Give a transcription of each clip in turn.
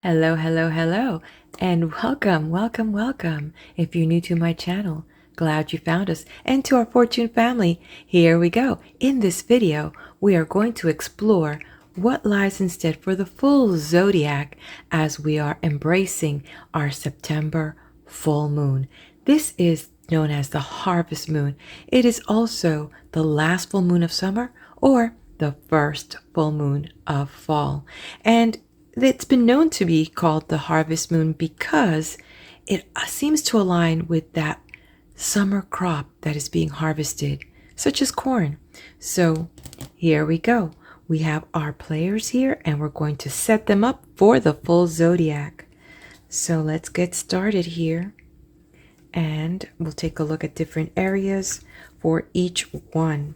Hello, hello, hello, and welcome. If you're new to my channel, glad you found us. And to our Fortune family, here we go. In this video, we are going to explore what lies instead for the full zodiac as we are embracing our September full moon. This is known as the harvest moon. It is also the last full moon of summer or the first full moon of fall. And it's been known to be called the harvest moon because it seems to align with that summer crop that is being harvested, such as corn. So here we go. We have our players here and we're going to set them up for the full zodiac. So let's get started here and we'll take a look at different areas for each one.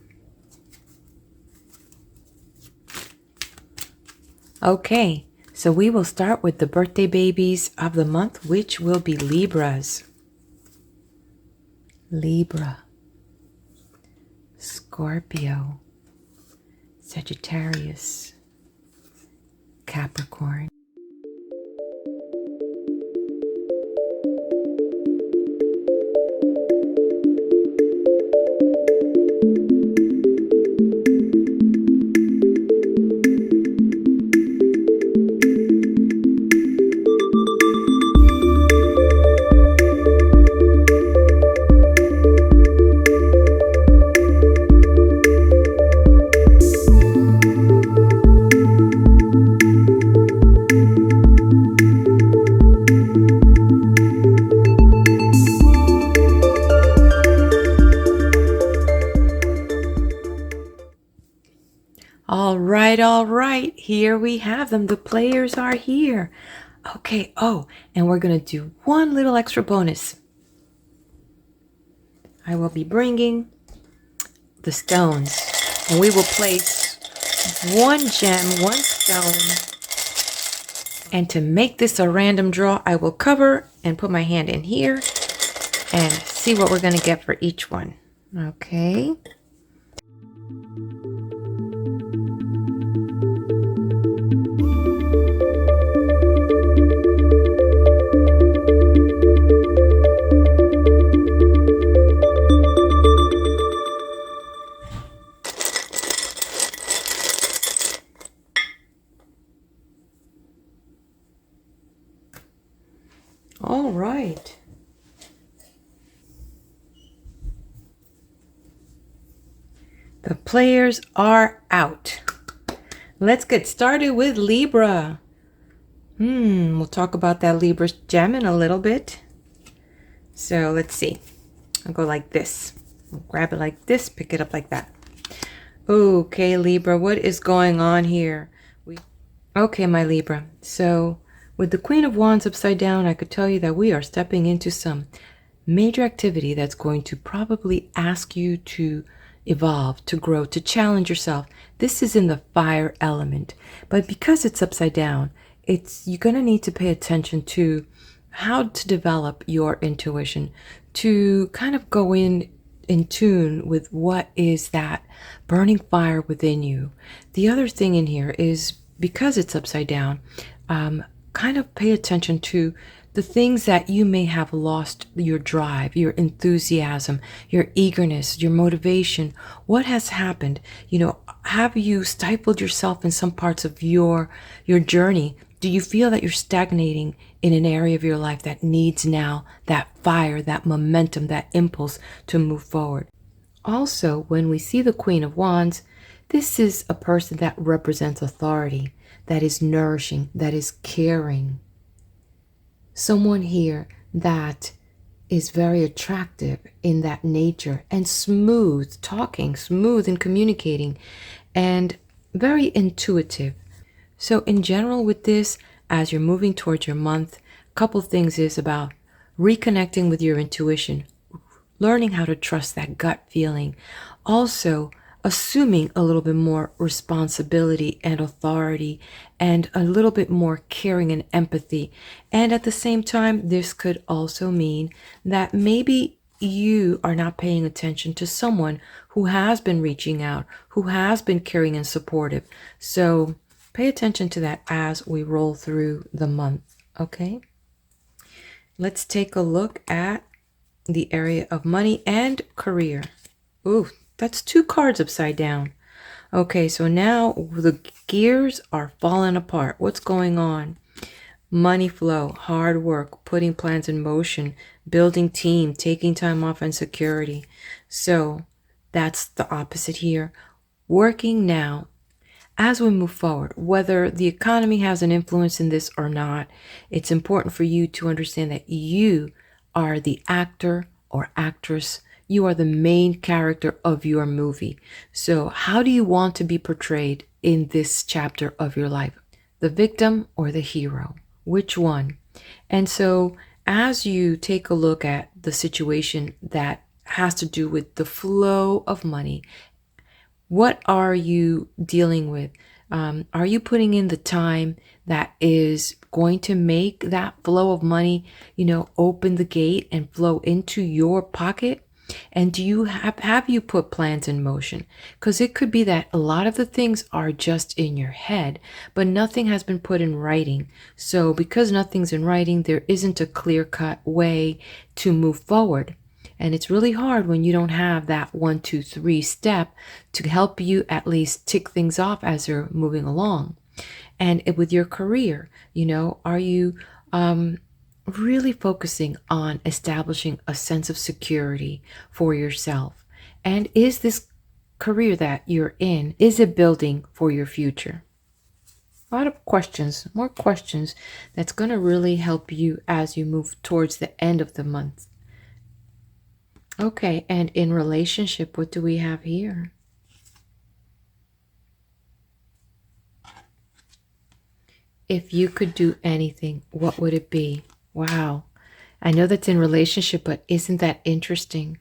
Okay. So we will start with the birthday babies of the month, which will be Libras. Libra, Scorpio, Sagittarius, Capricorn. All right, here we have them. The players are here. Okay, and we're going to do one little extra bonus. I will be bringing the stones, and we will place one gem, one stone. And to make this a random draw, I will cover and put my hand in here and see what we're going to get for each one. Okay. All right. The players are out. Let's get started with Libra. We'll talk about that Libra gem in a little bit. So let's see. I'll go like this. I'll grab it like this, pick it up like that. Okay, Libra, what is going on here? Okay, my Libra. So with the Queen of Wands upside down, I could tell you that we are stepping into some major activity that's going to probably ask you to evolve, to grow, to challenge yourself. This is in the fire element, but because it's upside down, you're going to need to pay attention to how to develop your intuition, to kind of go in tune with what is that burning fire within you. The other thing in here is because it's upside down, kind of pay attention to the things that you may have lost your drive, your enthusiasm, your eagerness, your motivation. What has happened? Have you stifled yourself in some parts of your journey? Do you feel that you're stagnating in an area of your life that needs now that fire, that momentum, that impulse to move forward? Also, when we see the Queen of Wands, this is a person that represents authority, that is nourishing, that is caring. Someone here that is very attractive in that nature and smooth talking, smooth in communicating, and very intuitive. So in general with this, as you're moving towards your month, a couple things is about reconnecting with your intuition, learning how to trust that gut feeling. Also, assuming a little bit more responsibility and authority and a little bit more caring and empathy. And at the same time, this could also mean that maybe you are not paying attention to someone who has been reaching out, who has been caring and supportive. So Pay attention to that as we roll through the month, okay? Let's take a look at the area of money and career. Ooh, that's 2 cards upside down. Okay, so now the gears are falling apart. What's going on? Money flow, hard work, putting plans in motion, building team, taking time off, and security. So that's the opposite here. Working now as we move forward, whether the economy has an influence in this or not, it's important for you to understand that you are the actor or actress. You are the main character of your movie. So how do you want to be portrayed in this chapter of your life? The victim or the hero? Which one? And so as you take a look at the situation that has to do with the flow of money, what are you dealing with? Are you putting in the time that is going to make that flow of money, open the gate and flow into your pocket? And do you have you put plans in motion? Because it could be that a lot of the things are just in your head, but nothing has been put in writing. So because nothing's in writing, there isn't a clear-cut way to move forward. And it's really hard when you don't have that 1, 2, 3 step to help you at least tick things off as you're moving along. And with your career, are you really focusing on establishing a sense of security for yourself? And is this career that you're in, is it building for your future? A lot of questions, more questions that's going to really help you as you move towards the end of the month. Okay, and in relationship, what do we have here? If you could do anything, what would it be? Wow. I know that's in relationship, but isn't that interesting?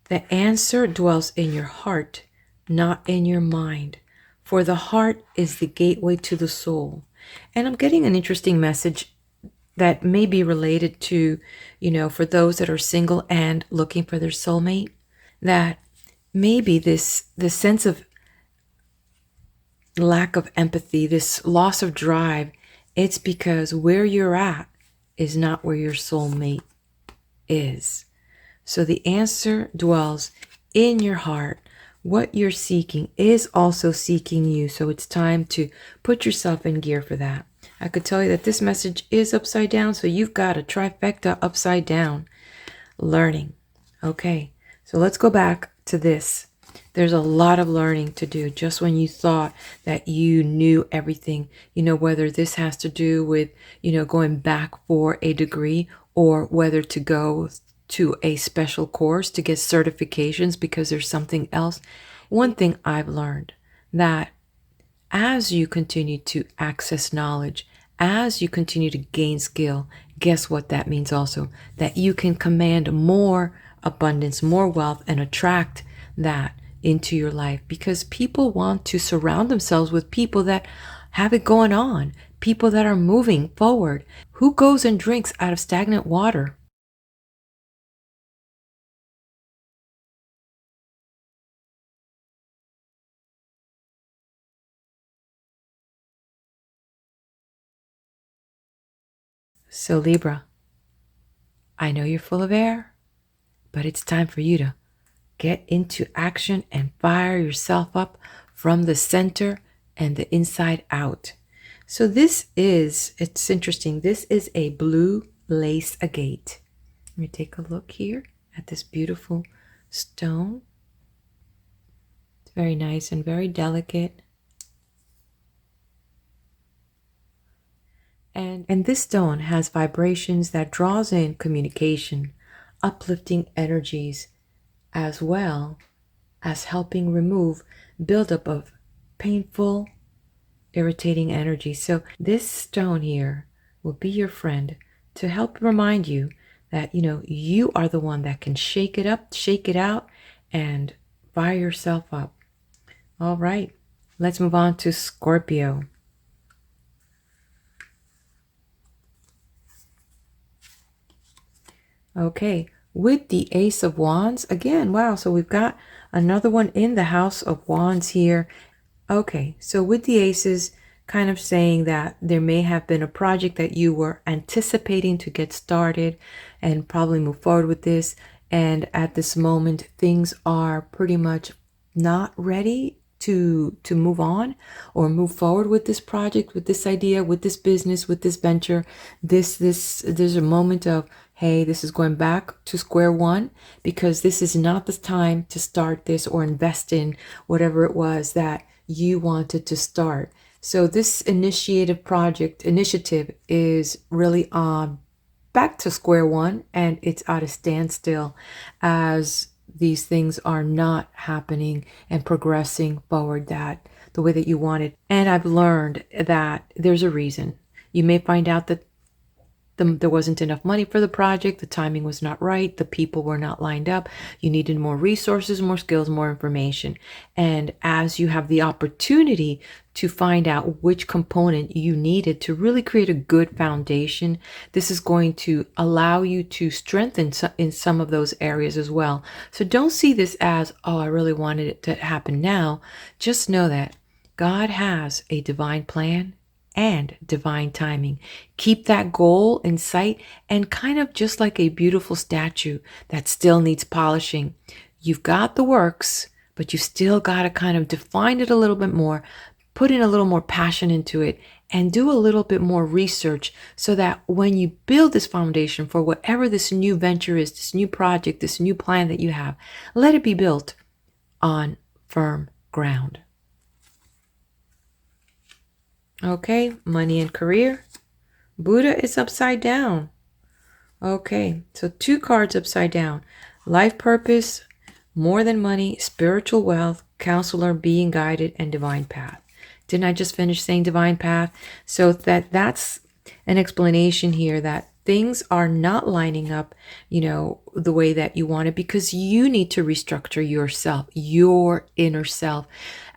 The answer dwells in your heart, not in your mind. For the heart is the gateway to the soul. And I'm getting an interesting message that may be related to, for those that are single and looking for their soulmate, that maybe this sense of lack of empathy, this loss of drive, it's because where you're at is not where your soulmate is. So the answer dwells in your heart. What you're seeking is also seeking you. So it's time to put yourself in gear for that. I could tell you that this message is upside down, so you've got a trifecta upside down. Learning. Okay, so let's go back to this. There's a lot of learning to do just when you thought that you knew everything, whether this has to do with, going back for a degree or whether to go to a special course to get certifications because there's something else. One thing I've learned that as you continue to access knowledge, as you continue to gain skill, guess what that means also? That you can command more abundance, more wealth, and attract that into your life, because people want to surround themselves with people that have it going on, people that are moving forward. Who goes and drinks out of stagnant water? So Libra, I know you're full of air, but it's time for you to get into action and fire yourself up from the center and the inside out. So it's interesting. This is a blue lace agate. Let me take a look here at this beautiful stone. It's very nice and very delicate. And this stone has vibrations that draws in communication, uplifting energies, as well as helping remove buildup of painful, irritating energy. So this stone here will be your friend to help remind you that, you are the one that can shake it up, shake it out, and fire yourself up. All right, let's move on to Scorpio. Okay, with the Ace of Wands, again, wow, so we've got Another one in the House of Wands here. Okay, so with the aces, kind of saying that there may have been a project that you were anticipating to get started and probably move forward with this. And at this moment, things are pretty much not ready to move on or move forward with this project, with this idea, with this business, with this venture. There's a moment of, hey, this is going back to square one, because this is not the time to start this or invest in whatever it was that you wanted to start. So this initiative initiative is really back to square one, and it's at a standstill as these things are not happening and progressing forward that the way that you wanted. And I've learned that there's a reason. You may find out that there wasn't enough money for the project, the timing was not right, the people were not lined up, you needed more resources, more skills, more information. And as you have the opportunity to find out which component you needed to really create a good foundation, this is going to allow you to strengthen in some of those areas as well. So don't see this as, oh, I really wanted it to happen now. Just know that God has a divine plan and divine timing. Keep that goal in sight, and kind of just like a beautiful statue that still needs polishing. You've got the works, but you still got to kind of define it a little bit more, put in a little more passion into it, and do a little bit more research so that when you build this foundation for whatever this new venture is, this new project, this new plan that you have, let it be built on firm ground. Okay, money and career. Buddha is upside down. Okay, so 2 cards upside down. Life purpose, more than money, spiritual wealth, counselor, being guided, and divine path. Didn't I just finish saying divine path? So that's an explanation here that things are not lining up, the way that you want it, because you need to restructure yourself, your inner self,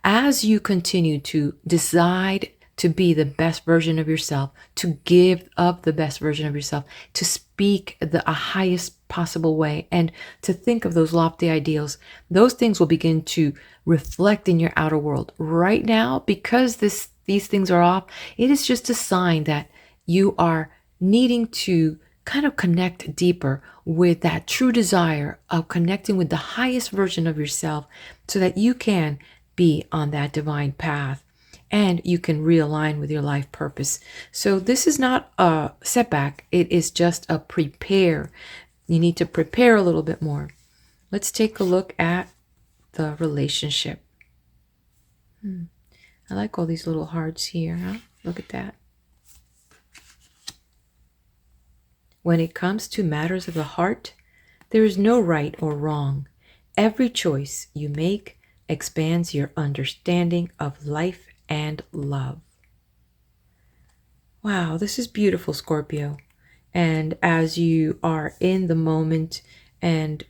as you continue to decide to be the best version of yourself, to give up the best version of yourself, to speak the highest possible way, and to think of those lofty ideals. Those things will begin to reflect in your outer world. Right now, because these things are off, it is just a sign that you are needing to kind of connect deeper with that true desire of connecting with the highest version of yourself so that you can be on that divine path. And you can realign with your life purpose. So this is not a setback. It is just a prepare. You need to prepare a little bit more. Let's take a look at the relationship. I like all these little hearts here. Huh? Look at that. When it comes to matters of the heart, there is no right or wrong. Every choice you make expands your understanding of life and love. Wow, this is beautiful, Scorpio. And as you are in the moment and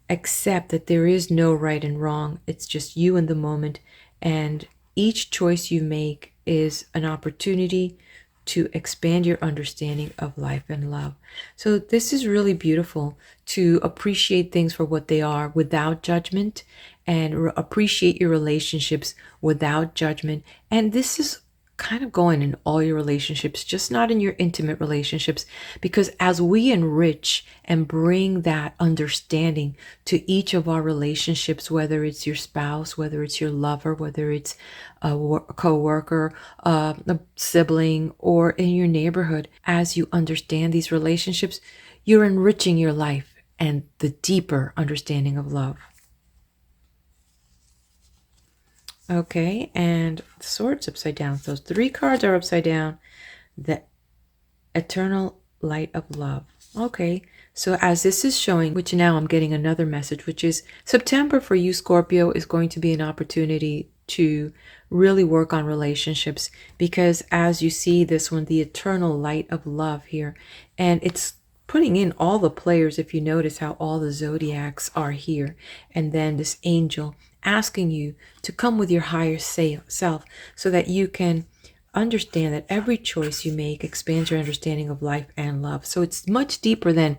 accept that there is no right and wrong, it's just you in the moment, and each choice you make is an opportunity to expand your understanding of life and love. So this is really beautiful, to appreciate things for what they are without judgment, and appreciate your relationships without judgment. And this is kind of going in all your relationships, just not in your intimate relationships, because as we enrich and bring that understanding to each of our relationships, whether it's your spouse, whether it's your lover, whether it's a co-worker, a sibling, or in your neighborhood, as you understand these relationships, you're enriching your life and the deeper understanding of love. Okay, and the swords upside down. Those 3 cards are upside down. The eternal light of love. Okay, so as this is showing, which now I'm getting another message, which is September for you, Scorpio, is going to be an opportunity to really work on relationships, because as you see this one, the eternal light of love here, and it's putting in all the players. If you notice how all the zodiacs are here, and then this angel asking you to come with your higher self so that you can understand that every choice you make expands your understanding of life and love. So it's much deeper than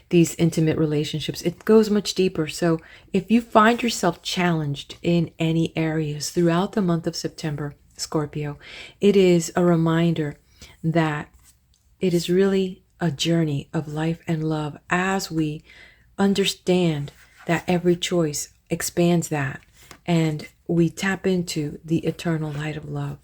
these intimate relationships. It goes much deeper. So if you find yourself challenged in any areas throughout the month of September, Scorpio, it is a reminder that it is really a journey of life and love as we understand that every choice expands that, and we tap into the eternal light of love.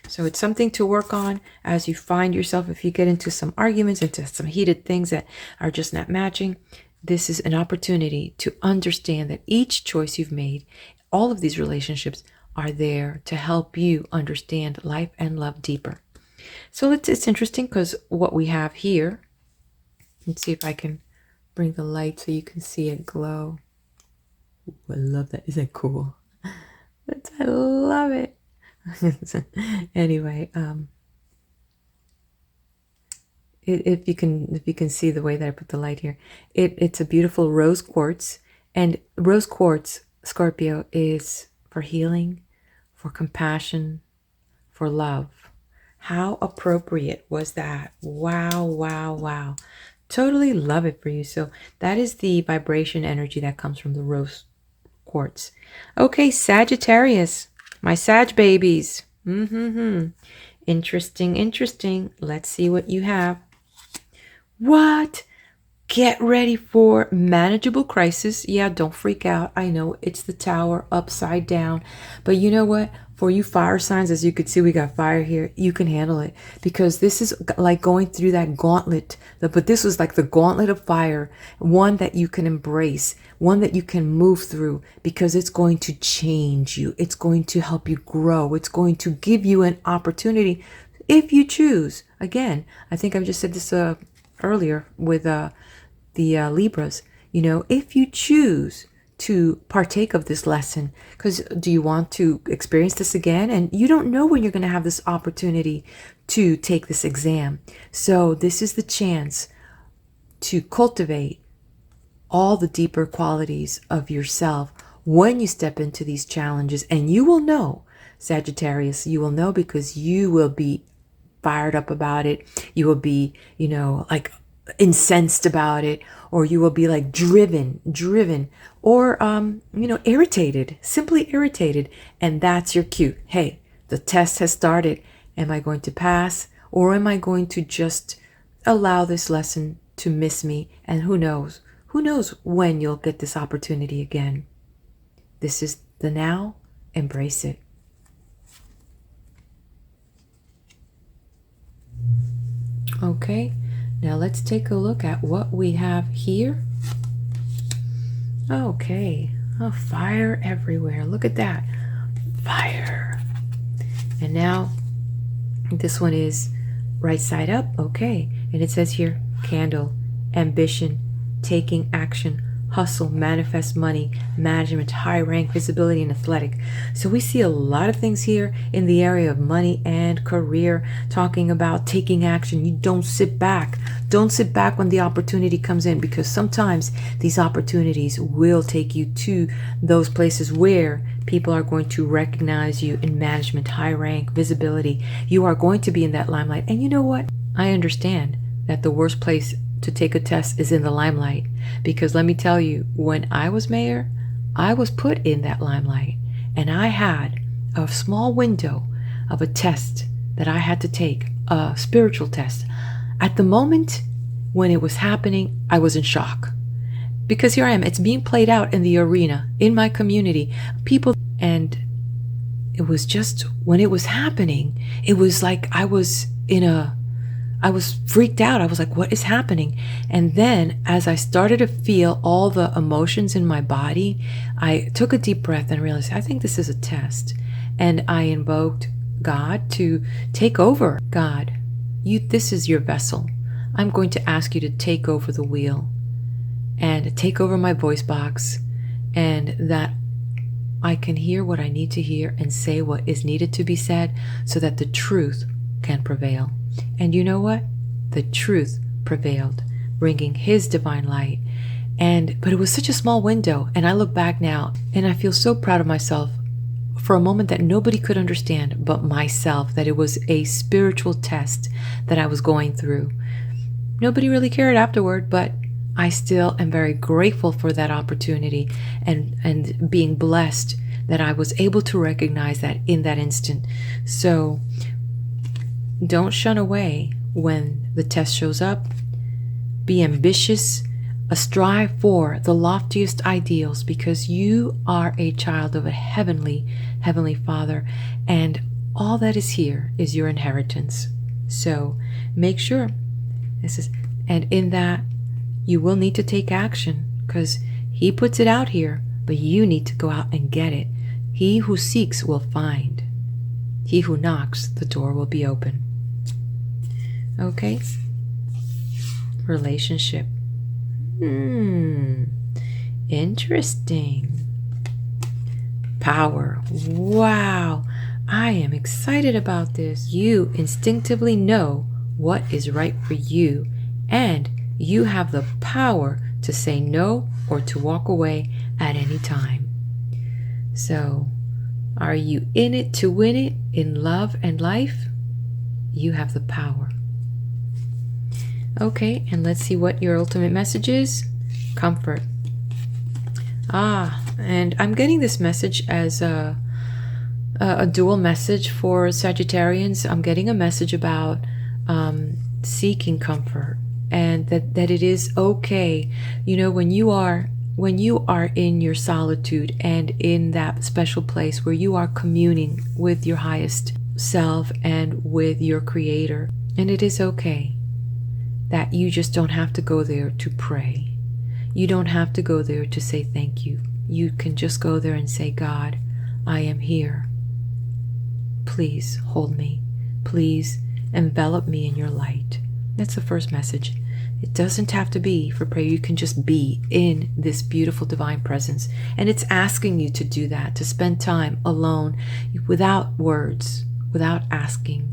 So it's something to work on as you find yourself, if you get into some arguments, into some heated things that are just not matching. This is an opportunity to understand that each choice you've made, all of these relationships are there to help you understand life and love deeper. So it's interesting because what we have here, let's see if I can bring the light so you can see it glow. Ooh, I love that. Isn't that cool? I love it. Anyway, if you can see the way that I put the light here, it's a beautiful rose quartz, and rose quartz, Scorpio, is for healing, for compassion, for love. How appropriate was that? Wow, wow, wow. Totally love it for you. So that is the vibration energy that comes from the rose quartz. Okay, Sagittarius, my Sag babies. Interesting, interesting. Let's see what you have. What? Get ready for manageable crisis. Yeah, don't freak out. I know it's the Tower upside down, but you know what? For you fire signs, as you could see, we got fire here. You can handle it, because this is like going through that gauntlet. But this was like the gauntlet of fire, one that you can embrace, one that you can move through, because it's going to change you. It's going to help you grow. It's going to give you an opportunity if you choose. Again, I think I've just said this earlier with the Libras. You know, if you choose to partake of this lesson, because do you want to experience this again? And you don't know when you're going to have this opportunity to take this exam. So this is the chance to cultivate all the deeper qualities of yourself when you step into these challenges. And you will know, Sagittarius, you will know, because you will be fired up about it. You will be, you know, like incensed about it, or you will be like driven, or you know, irritated, simply irritated. And that's your cue. Hey, the test has started. Am I going to pass, or am I going to just allow this lesson to miss me? And who knows when you'll get this opportunity again. This is the now. Embrace it. Okay, now let's take a look at what we have here. Okay, oh, fire everywhere. Look at that, fire. And now this one is right side up. Okay, and it says here, candle, ambition, taking action, hustle, manifest money, management, high rank, visibility, and athletic. So we see a lot of things here in the area of money and career, talking about taking action. You don't sit back. Don't sit back when the opportunity comes in, because sometimes these opportunities will take you to those places where people are going to recognize you in management, high rank, visibility. You are going to be in that limelight. And you know what? I understand that the worst place to take a test is in the limelight, because let me tell you, when I was mayor, I was put in that limelight, and I had a small window of a test that I had to take, a spiritual test. At the moment when it was happening, I was in shock, because here I am, it's being played out in the arena, in my community, people, and it was just, when it was happening, it was like I was freaked out. I was like, what is happening? And then as I started to feel all the emotions in my body, I took a deep breath and realized, I think this is a test. And I invoked God to take over. God, this is your vessel. I'm going to ask you to take over the wheel and take over my voice box, and that I can hear what I need to hear and say what is needed to be said, so that the truth can prevail. And you know what? The truth prevailed, bringing his divine light. But it was such a small window. And I look back now and I feel so proud of myself for a moment that nobody could understand but myself, that it was a spiritual test that I was going through. Nobody really cared afterward, but I still am very grateful for that opportunity and being blessed that I was able to recognize that in that instant. So don't shun away when the test shows up. Be ambitious, strive for the loftiest ideals, because you are a child of a heavenly Father, and all that is here is your inheritance. So make sure and in that you will need to take action, because he puts it out here, but you need to go out and get it. He who seeks will find. He who knocks, the door will be open. Okay. Relationship. Interesting. Power. Wow. I am excited about this. You instinctively know what is right for you, and you have the power to say no or to walk away at any time. So, are you in it to win it in love and life? You have the power. Okay, and let's see what your ultimate message is. Comfort. And I'm getting this message as a dual message for Sagittarians. I'm getting a message about seeking comfort, and that it is okay. You know, when you are in your solitude and in that special place where you are communing with your highest self and with your creator, and it is okay that you just don't have to go there to pray. You don't have to go there to say thank you. You can just go there and say, God, I am here. Please hold me. Please envelop me in your light. That's the first message. It doesn't have to be for prayer. You can just be in this beautiful divine presence. And it's asking you to do that, to spend time alone without words, without asking.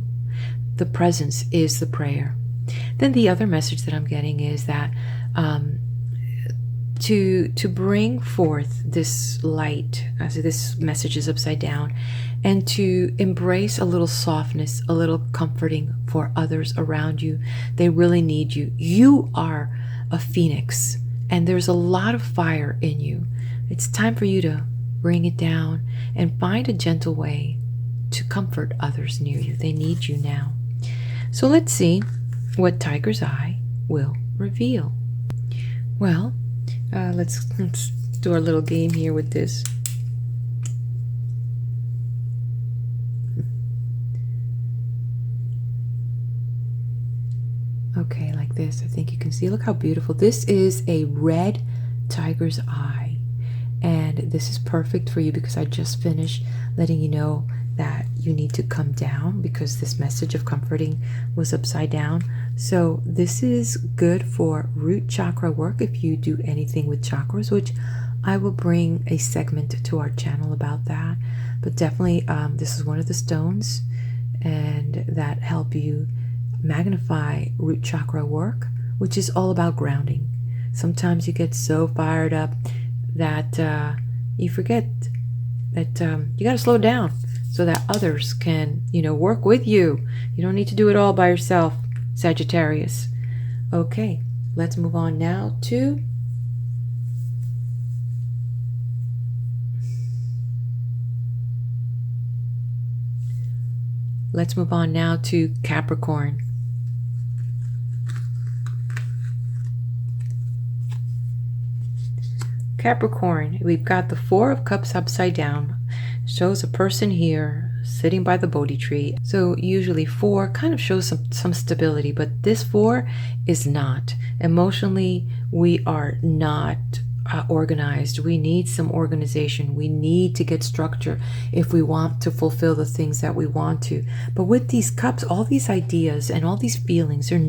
The presence is the prayer. Then the other message that I'm getting is that to bring forth this light, as this message is upside down, and to embrace a little softness, a little comforting for others around you. They really need you. You are a phoenix, and there's a lot of fire in you. It's time for you to bring it down and find a gentle way to comfort others near you. They need you now. So let's see what Tiger's Eye will reveal. Well, let's do our little game here with this. Okay, like this. I think you can see. Look how beautiful. This is a red tiger's eye. And this is perfect for you because I just finished letting you know that you need to come down because this message of comforting was upside down. So this is good for root chakra work if you do anything with chakras, which I will bring a segment to our channel about that. But definitely this is one of the stones and that help you magnify root chakra work, which is all about grounding. Sometimes you get so fired up that you forget that you got to slow down so that others can, work with you. You don't need to do it all by yourself, Sagittarius. Okay, let's move on now to Capricorn. Capricorn, we've got the Four of Cups upside down. Shows a person here sitting by the Bodhi tree. So usually 4 kind of shows some stability, but this 4 is not. Emotionally, we are not organized. We need some organization. We need to get structure if we want to fulfill the things that we want to. But with these cups, all these ideas and all these feelings are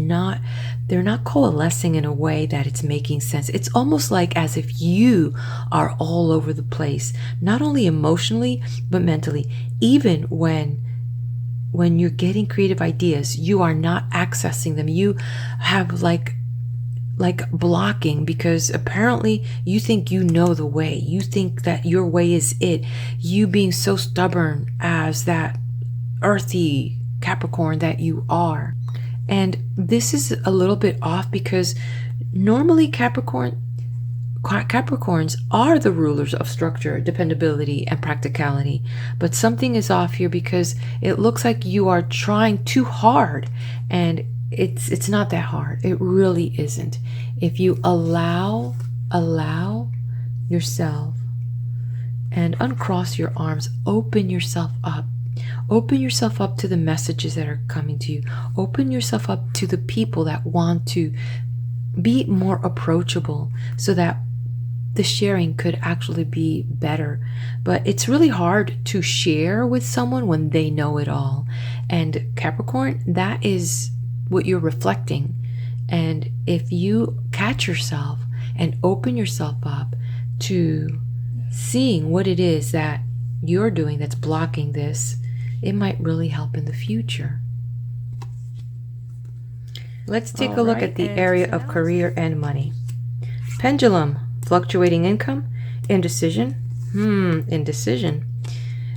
they're not coalescing in a way that it's making sense. It's almost like as if you are all over the place, not only emotionally, but mentally. Even when you're getting creative ideas, you are not accessing them. You have like like blocking, because apparently you think you know the way. You think that your way is it. You being so stubborn as that earthy Capricorn that you are. And this is a little bit off because normally Capricorns are the rulers of structure, dependability, and practicality. But something is off here because it looks like you are trying too hard, and it's not that hard. It really isn't. If you allow yourself and uncross your arms, open yourself up. Open yourself up to the messages that are coming to you. Open yourself up to the people that want to be more approachable so that the sharing could actually be better. But it's really hard to share with someone when they know it all. And Capricorn, that is what you're reflecting. And if you catch yourself and open yourself up to seeing what it is that you're doing that's blocking this, it might really help in the future. Let's take a look at the area of career and money. Pendulum, fluctuating income, indecision. Indecision.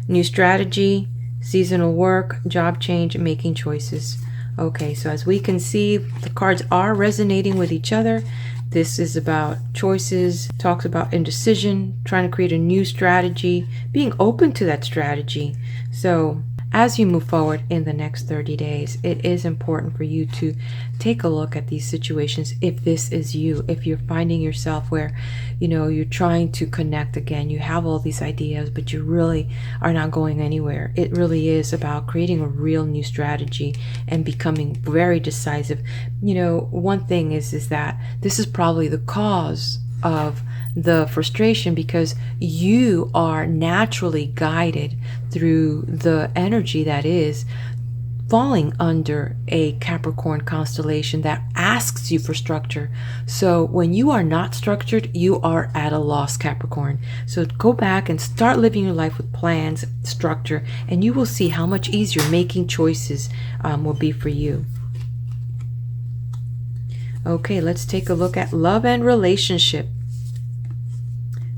New strategy, seasonal work, job change, making choices. Okay, so as we can see, the cards are resonating with each other. This is about choices, talks about indecision, trying to create a new strategy, being open to that strategy. So as you move forward in the next 30 days, it is important for you to take a look at these situations. If this is you, if you're finding yourself where, you're trying to connect again, you have all these ideas, but you really are not going anywhere. It really is about creating a real new strategy and becoming very decisive. One thing is that this is probably the cause of the frustration, because you are naturally guided through the energy that is falling under a Capricorn constellation that asks you for structure. So when you are not structured, you are at a loss, Capricorn. So go back and start living your life with plans, structure, and you will see how much easier making choices will be for you. Okay, let's take a look at love and relationship.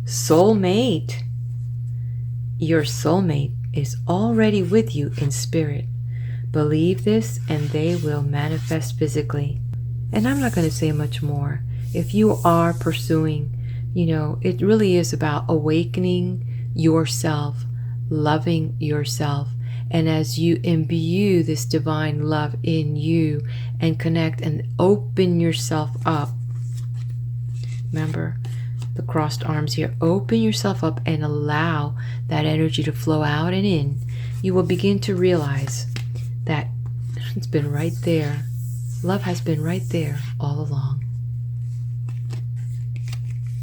Soulmate. Your soulmate is already with you in spirit. Believe this and they will manifest physically. And I'm not going to say much more. If you are pursuing, it really is about awakening yourself, loving yourself. And as you imbue this divine love in you and connect and open yourself up, remember the crossed arms here, open yourself up and allow that energy to flow out and in, you will begin to realize that it's been right there. Love has been right there all along.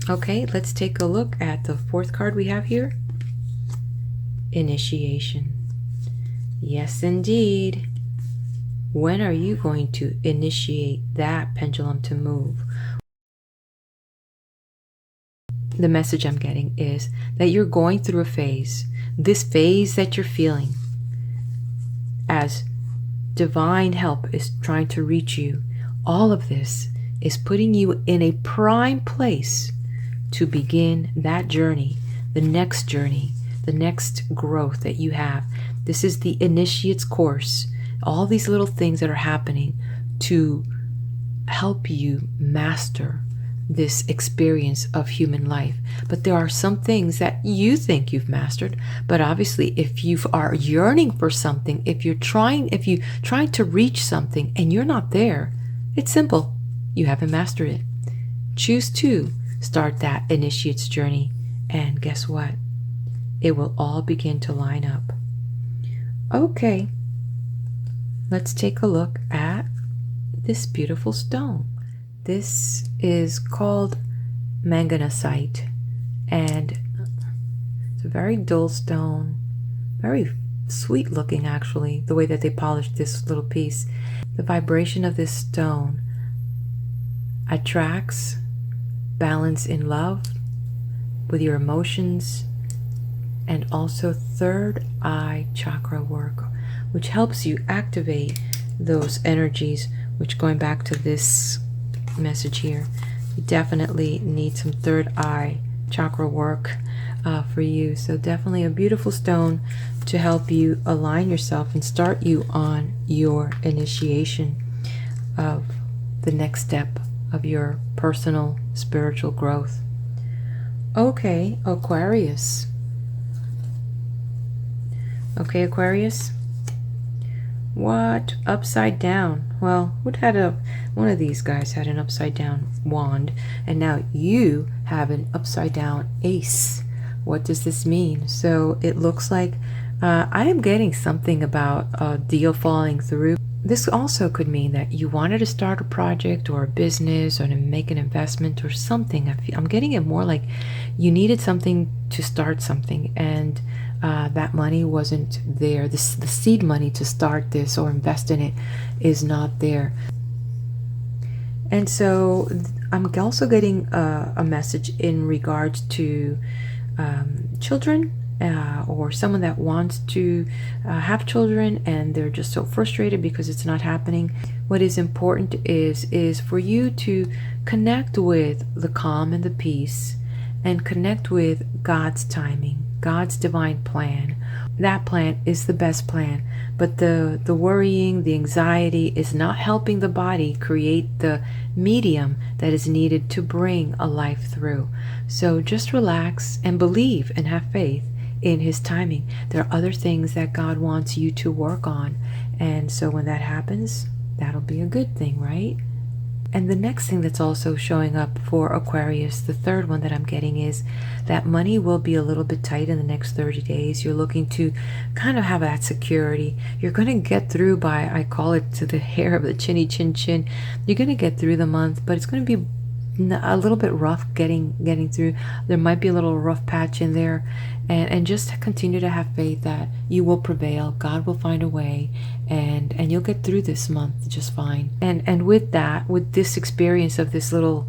Okay, let's take a look at the fourth card we have here. Initiation. Yes, indeed. When are you going to initiate that pendulum to move? The message I'm getting is that you're going through a phase. This phase that you're feeling as divine help is trying to reach you. All of this is putting you in a prime place to begin that journey, the next growth that you have. This is the initiate's course. All these little things that are happening to help you master this experience of human life. But there are some things that you think you've mastered, but obviously if you are yearning for something, if you're trying to reach something and you're not there, it's simple. You haven't mastered it. Choose to start that initiate's journey, and guess what? It will all begin to line up. Okay, let's take a look at this beautiful stone. This is called manganesite, and it's a very dull stone, very sweet looking actually, the way that they polished this little piece. The vibration of this stone attracts balance in love with your emotions, and also third eye chakra work, which helps you activate those energies, which, going back to this message here. You definitely need some third eye chakra work for you. So definitely a beautiful stone to help you align yourself and start you on your initiation of the next step of your personal spiritual growth. Okay, Aquarius. Okay, Aquarius. What? Upside down. Well, one of these guys had an upside down wand, and now you have an upside down ace. What does this mean? So it looks like I am getting something about a deal falling through. This also could mean that you wanted to start a project or a business or to make an investment or something. I'm getting it more like you needed something to start something, and that money wasn't there. The seed money to start this or invest in it is not there. And so I'm also getting a message in regards to children, or someone that wants to have children and they're just so frustrated because it's not happening. What is important is for you to connect with the calm and the peace, and connect with God's timing, God's divine plan. That plan is the best plan, but the worrying, the anxiety is not helping the body create the medium that is needed to bring a life through. So just relax and believe and have faith in His timing. There are other things that God wants you to work on, and so when that happens, that'll be a good thing, right? And the next thing that's also showing up for Aquarius, the third one that I'm getting, is that money will be a little bit tight in the next 30 days. You're looking to kind of have that security. You're going to get through by, I call it to the hair of the chinny chin chin. You're going to get through the month, but it's going to be a little bit rough getting through. There might be a little rough patch in there, and just continue to have faith that you will prevail. God will find a way, and you'll get through this month just fine. And with that, with this experience of this little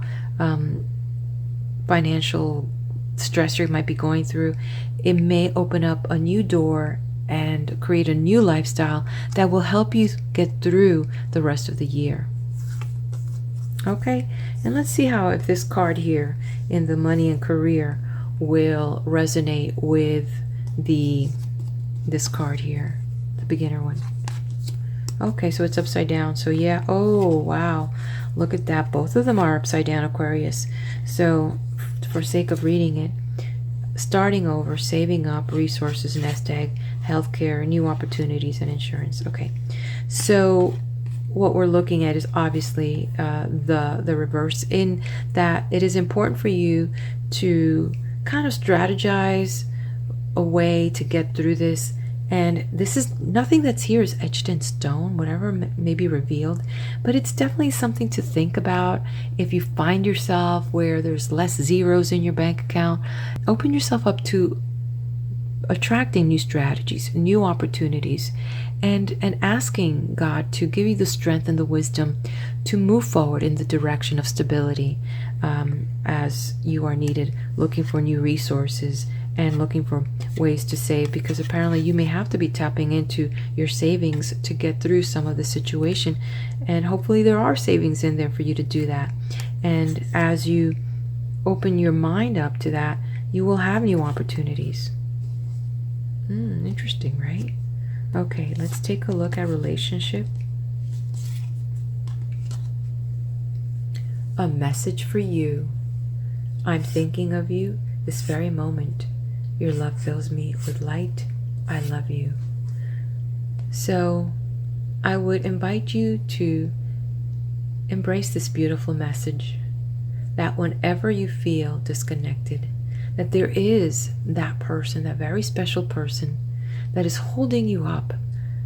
financial stress you might be going through, it may open up a new door and create a new lifestyle that will help you get through the rest of the year. Okay, and let's see how, if this card here in the money and career will resonate with this card here, the beginner one. Okay, so it's upside down. So yeah, oh wow, look at that. Both of them are upside down, Aquarius. So for sake of reading it, starting over, saving up, resources, nest egg, healthcare, new opportunities, and insurance. Okay, so what we're looking at is obviously the reverse, in that it is important for you to kind of strategize a way to get through this. And this is nothing that's here is etched in stone, whatever may be revealed, but it's definitely something to think about. If you find yourself where there's less zeros in your bank account, open yourself up to attracting new strategies, new opportunities, and asking God to give you the strength and the wisdom to move forward in the direction of stability, as you are needed, looking for new resources and looking for ways to save, because apparently you may have to be tapping into your savings to get through some of the situation, and hopefully there are savings in there for you to do that. And as you open your mind up to that, you will have new opportunities. Interesting, right? Okay, let's take a look at relationship. A message for you. I'm thinking of you this very moment. Your love fills me with light. I love you. So I would invite you to embrace this beautiful message, that whenever you feel disconnected, that there is that person, that very special person that is holding you up,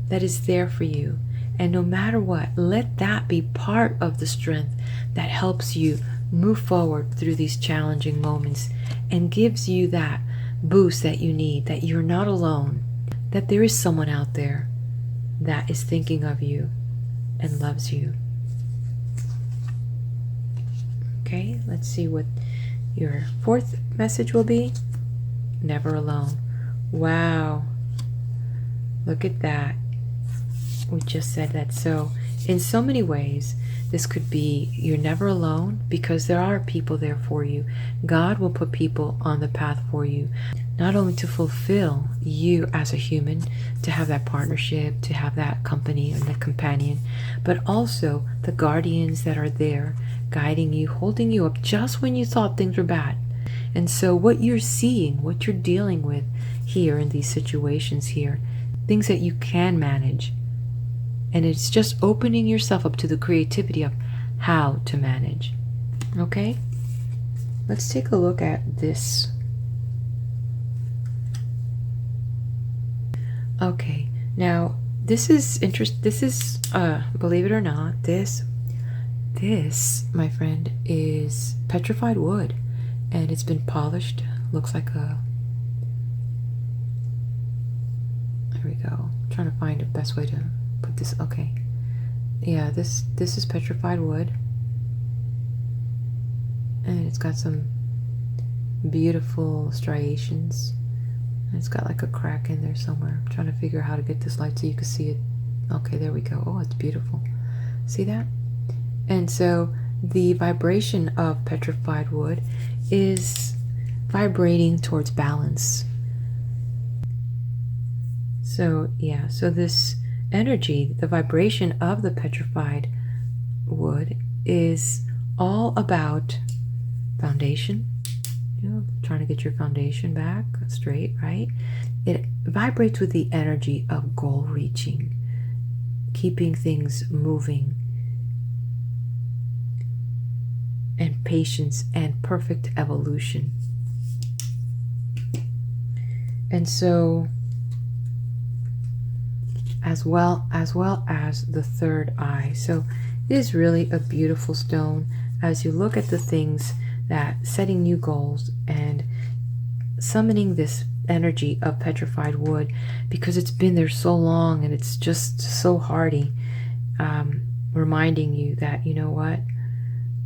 that is there for you. And no matter what, let that be part of the strength that helps you move forward through these challenging moments and gives you that boost that you need, that you're not alone, that there is someone out there that is thinking of you and loves you. Okay, let's see what your fourth message will be. Never alone. Wow. Look at that. We just said that. So in so many ways, This could be you're never alone, because there are people there for you. God will put people on the path for you, not only to fulfill you as a human, to have that partnership, to have that company and that companion, but also the guardians that are there guiding you, holding you up just when you thought things were bad. And so what you're seeing, what you're dealing with here in these situations here, things that you can manage. And it's just opening yourself up to the creativity of how to manage. Okay? Let's take a look at this. Okay, now this is believe it or not, this, my friend, is petrified wood, and it's been polished. Looks like a, there we go. I'm trying to find the best way to put this. Okay, yeah, this is petrified wood, and it's got some beautiful striations. It's got like a crack in there somewhere. I'm trying to figure out how to get this light so you can see it. Okay, there we go. Oh, it's beautiful. See that? And so the vibration of petrified wood is vibrating towards balance. So yeah, so this energy, the vibration of the petrified wood, is all about foundation. You know, trying to get your foundation back straight, right? It vibrates with the energy of goal reaching, keeping things moving, and patience and perfect evolution. And so, as well as the third eye. So it is really a beautiful stone as you look at the things that setting new goals and summoning this energy of petrified wood, because it's been there so long and it's just so hardy, reminding you that, you know what,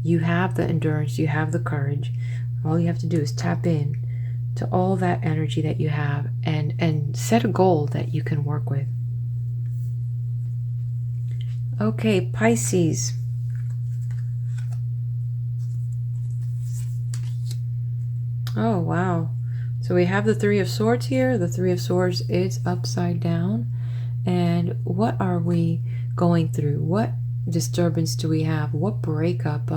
you have the endurance, you have the courage. All you have to do is tap in to all that energy that you have and set a goal that you can work with. Okay, Pisces. Oh, wow. So we have the Three of Swords here. The Three of Swords is upside down. And what are we going through? What disturbance do we have? What breakup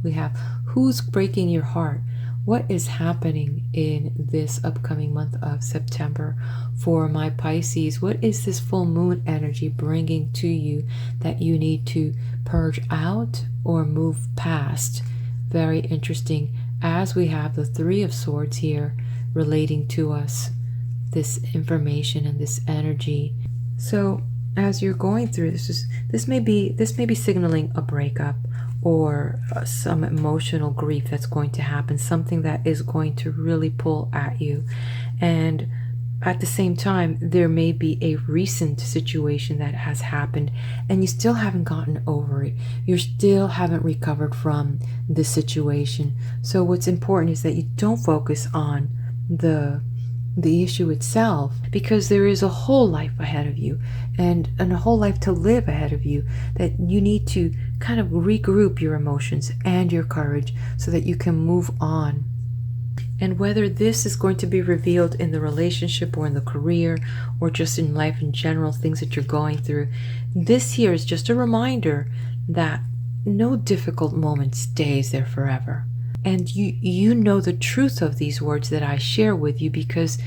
we have? Who's breaking your heart? What is happening in this upcoming month of September for my Pisces? What is this full moon energy bringing to you that you need to purge out or move past? Very interesting, as we have the Three of Swords here relating to us, this information and this energy. So as you're going through this may be signaling a breakup or some emotional grief that's going to happen, something that is going to really pull at you. And at the same time, there may be a recent situation that has happened and you still haven't gotten over it. You still haven't recovered from the situation. So what's important is that you don't focus on the issue itself, because there is a whole life ahead of you and a whole life to live ahead of you, that you need to kind of regroup your emotions and your courage so that you can move on. And whether this is going to be revealed in the relationship or in the career or just in life in general, things that you're going through, this here is just a reminder that no difficult moment stays there forever. And you know the truth of these words that I share with you, because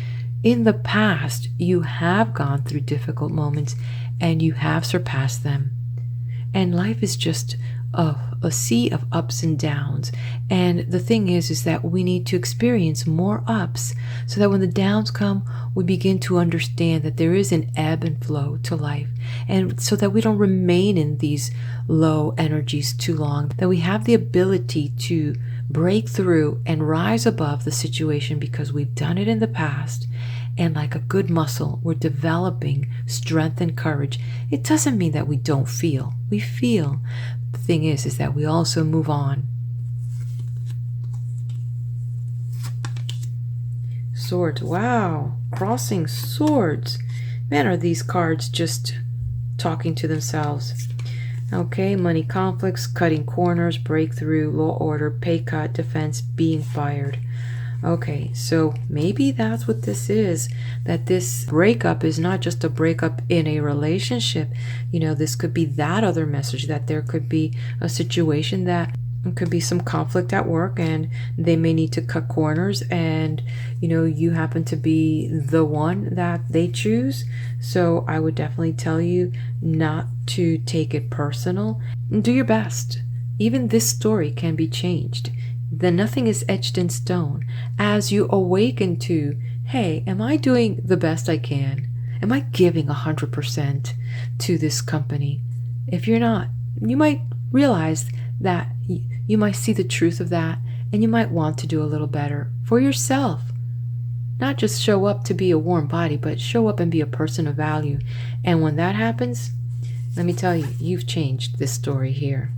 in the past you have gone through difficult moments and you have surpassed them. And life is just a sea of ups and downs. And the thing is that we need to experience more ups so that when the downs come, we begin to understand that there is an ebb and flow to life. And so that we don't remain in these low energies too long, that we have the ability to break through and rise above the situation because we've done it in the past. And like a good muscle, we're developing strength and courage. It doesn't mean that we don't feel. We feel. The thing is that we also move on. Swords. Wow. Crossing swords. Man, are these cards just talking to themselves. Okay, money conflicts, cutting corners, breakthrough, law order, pay cut, defense, being fired. Okay, so maybe that's what this is, that this breakup is not just a breakup in a relationship. You know, this could be that other message, that there could be a situation that could be some conflict at work and they may need to cut corners, and you know, you happen to be the one that they choose. So I would definitely tell you not to take it personal and do your best. Even this story can be changed. Then nothing is etched in stone. As you awaken to, hey, am I doing the best I can? Am I giving 100% to this company? If you're not, you might realize that you might see the truth of that, and you might want to do a little better for yourself. Not just show up to be a warm body, but show up and be a person of value. And when that happens, let me tell you, you've changed this story here.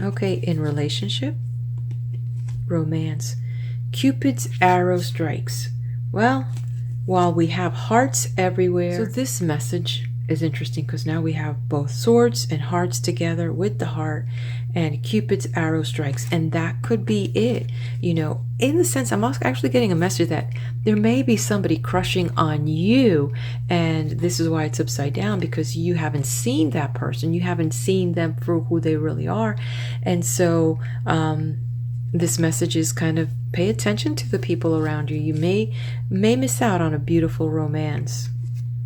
Okay, in relationship, romance, Cupid's arrow strikes. Well, while we have hearts everywhere, so this message is interesting because now we have both swords and hearts together with the heart, and Cupid's arrow strikes, and that could be it. You know, in the sense, I'm also actually getting a message that there may be somebody crushing on you, and this is why it's upside down, because you haven't seen that person, you haven't seen them for who they really are. And so this message is kind of pay attention to the people around you. You may miss out on a beautiful romance.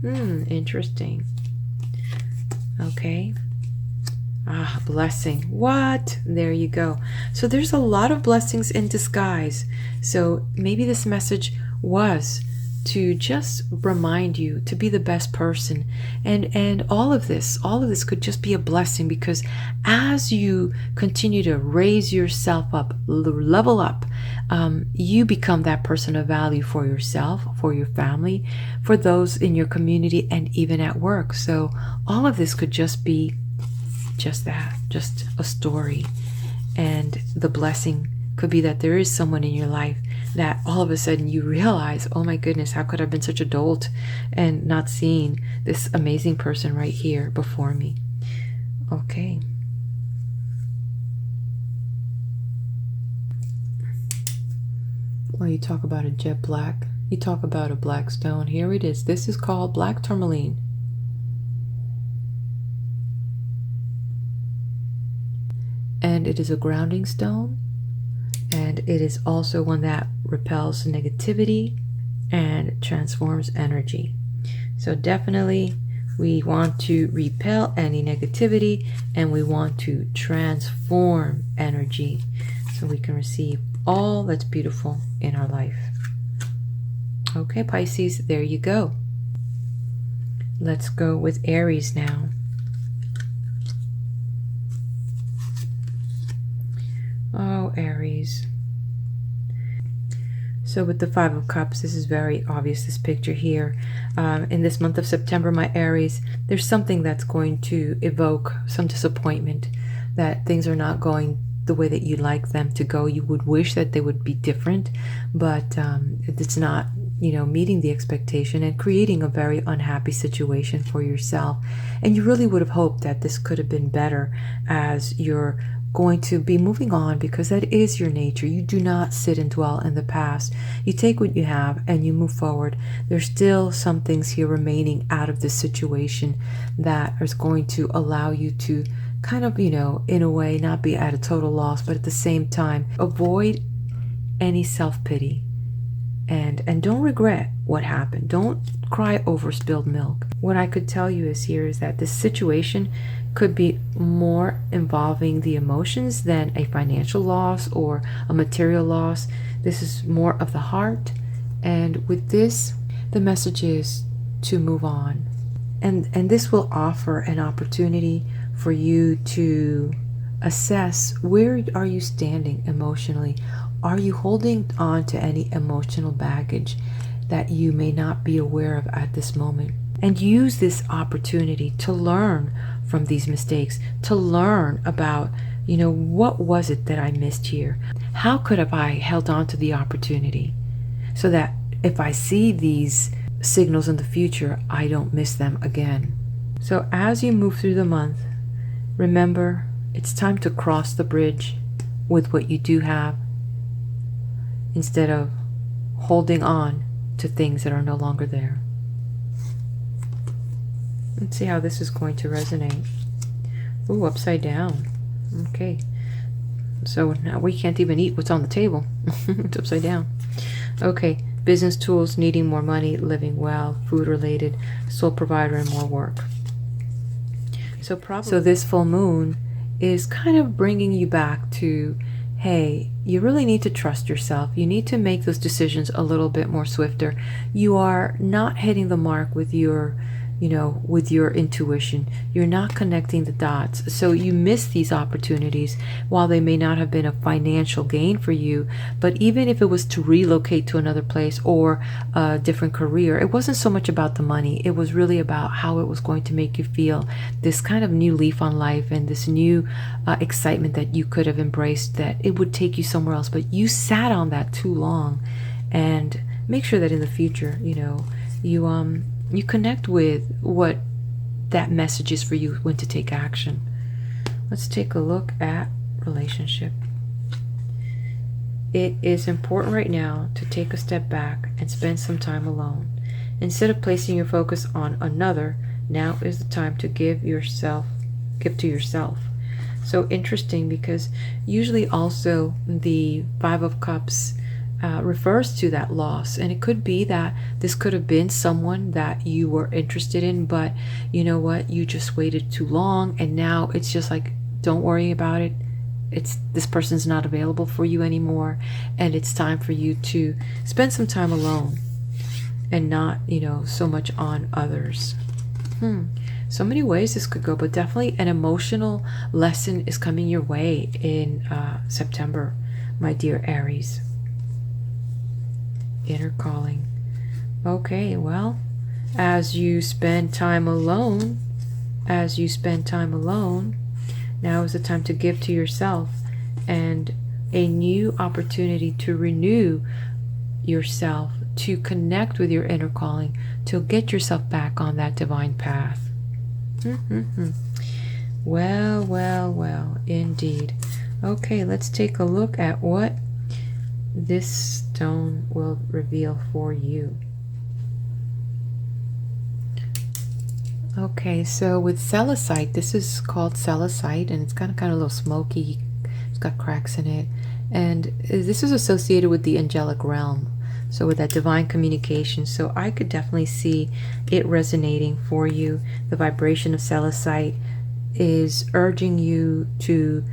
Interesting. Okay. Blessing. What? There you go. So there's a lot of blessings in disguise. So maybe this message was to just remind you to be the best person, and all of this could just be a blessing, because as you continue to raise yourself up, level up, you become that person of value for yourself, for your family, for those in your community, and even at work. So all of this could just be just that, just a story. And the blessing could be that there is someone in your life that all of a sudden you realize, oh my goodness, how could I have been such a dolt and not seeing this amazing person right here before me? Okay. Well, you talk about a jet black, you talk about a black stone. Here it is. This is called black tourmaline. And it is a grounding stone. And it is also one that repels negativity and transforms energy. So definitely we want to repel any negativity, and we want to transform energy so we can receive all that's beautiful in our life. Okay, Pisces, there you go. Let's go with Aries now. Oh, Aries. So with the Five of Cups, this is very obvious, this picture here. In this month of September, my Aries, there's something that's going to evoke some disappointment, that things are not going the way that you'd like them to go. You would wish that they would be different, but it's not, you know, meeting the expectation, and creating a very unhappy situation for yourself. And you really would have hoped that this could have been better, as you're going to be moving on, because that is your nature. You do not sit and dwell in the past. You take what you have and you move forward. There's still some things here remaining out of this situation that is going to allow you to kind of, you know, in a way, not be at a total loss, but at the same time, avoid any self-pity. And don't regret what happened. Don't cry over spilled milk. What I could tell you is that this situation could be more involving the emotions than a financial loss or a material loss. This is more of the heart. And with this, the message is to move on. And this will offer an opportunity for you to assess, where are you standing emotionally? Are you holding on to any emotional baggage that you may not be aware of at this moment? And use this opportunity to learn from these mistakes, to learn about, you know, what was it that I missed here? How could have I held on to the opportunity so that if I see these signals in the future, I don't miss them again? So as you move through the month, remember, it's time to cross the bridge with what you do have instead of holding on to things that are no longer there. Let's see how this is going to resonate. Ooh, upside down. Okay. So now we can't even eat what's on the table. It's upside down. Okay. Business tools, needing more money, living well, food related, sole provider, and more work. So this full moon is kind of bringing you back to, hey, you really need to trust yourself. You need to make those decisions a little bit more swifter. You are not hitting the mark with your, with your intuition. You're not connecting the dots. So you miss these opportunities while they may not have been a financial gain for you. But even if it was to relocate to another place or a different career, it wasn't so much about the money. It was really about how it was going to make you feel, this kind of new leaf on life and this new excitement that you could have embraced, that it would take you somewhere else. But you sat on that too long. And make sure that in the future, you connect with what that message is for you, when to take action. Let's take a look at relationship. It is important right now to take a step back and spend some time alone. Instead of placing your focus on another, now is the time to give to yourself. So interesting, because usually also the Five of Cups refers to that loss, and it could be that this could have been someone that you were interested in, but you know what, you just waited too long, and now it's just like, don't worry about it. This person's not available for you anymore, and it's time for you to spend some time alone and not so much on others. So many ways this could go, but definitely an emotional lesson is coming your way in September, my dear Aries. Inner calling. Okay, well, as you spend time alone, now is the time to give to yourself, and a new opportunity to renew yourself, to connect with your inner calling, to get yourself back on that divine path. Well, indeed. Okay, let's take a look at what this stone will reveal for you. Okay, so with celestite, this is called celestite, and it's kind of a little smoky. It's got cracks in it, and this is associated with the angelic realm, so with that divine communication. So I could definitely see it resonating for you. The vibration of celestite is urging you to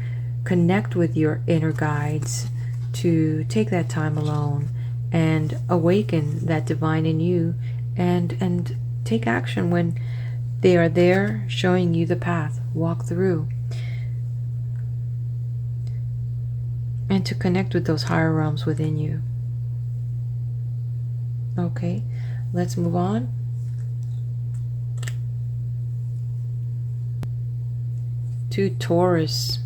connect with your inner guides, to take that time alone and awaken that divine in you, and take action when they are there showing you the path. Walk through, and to connect with those higher realms within you. Okay, let's move on. To Taurus.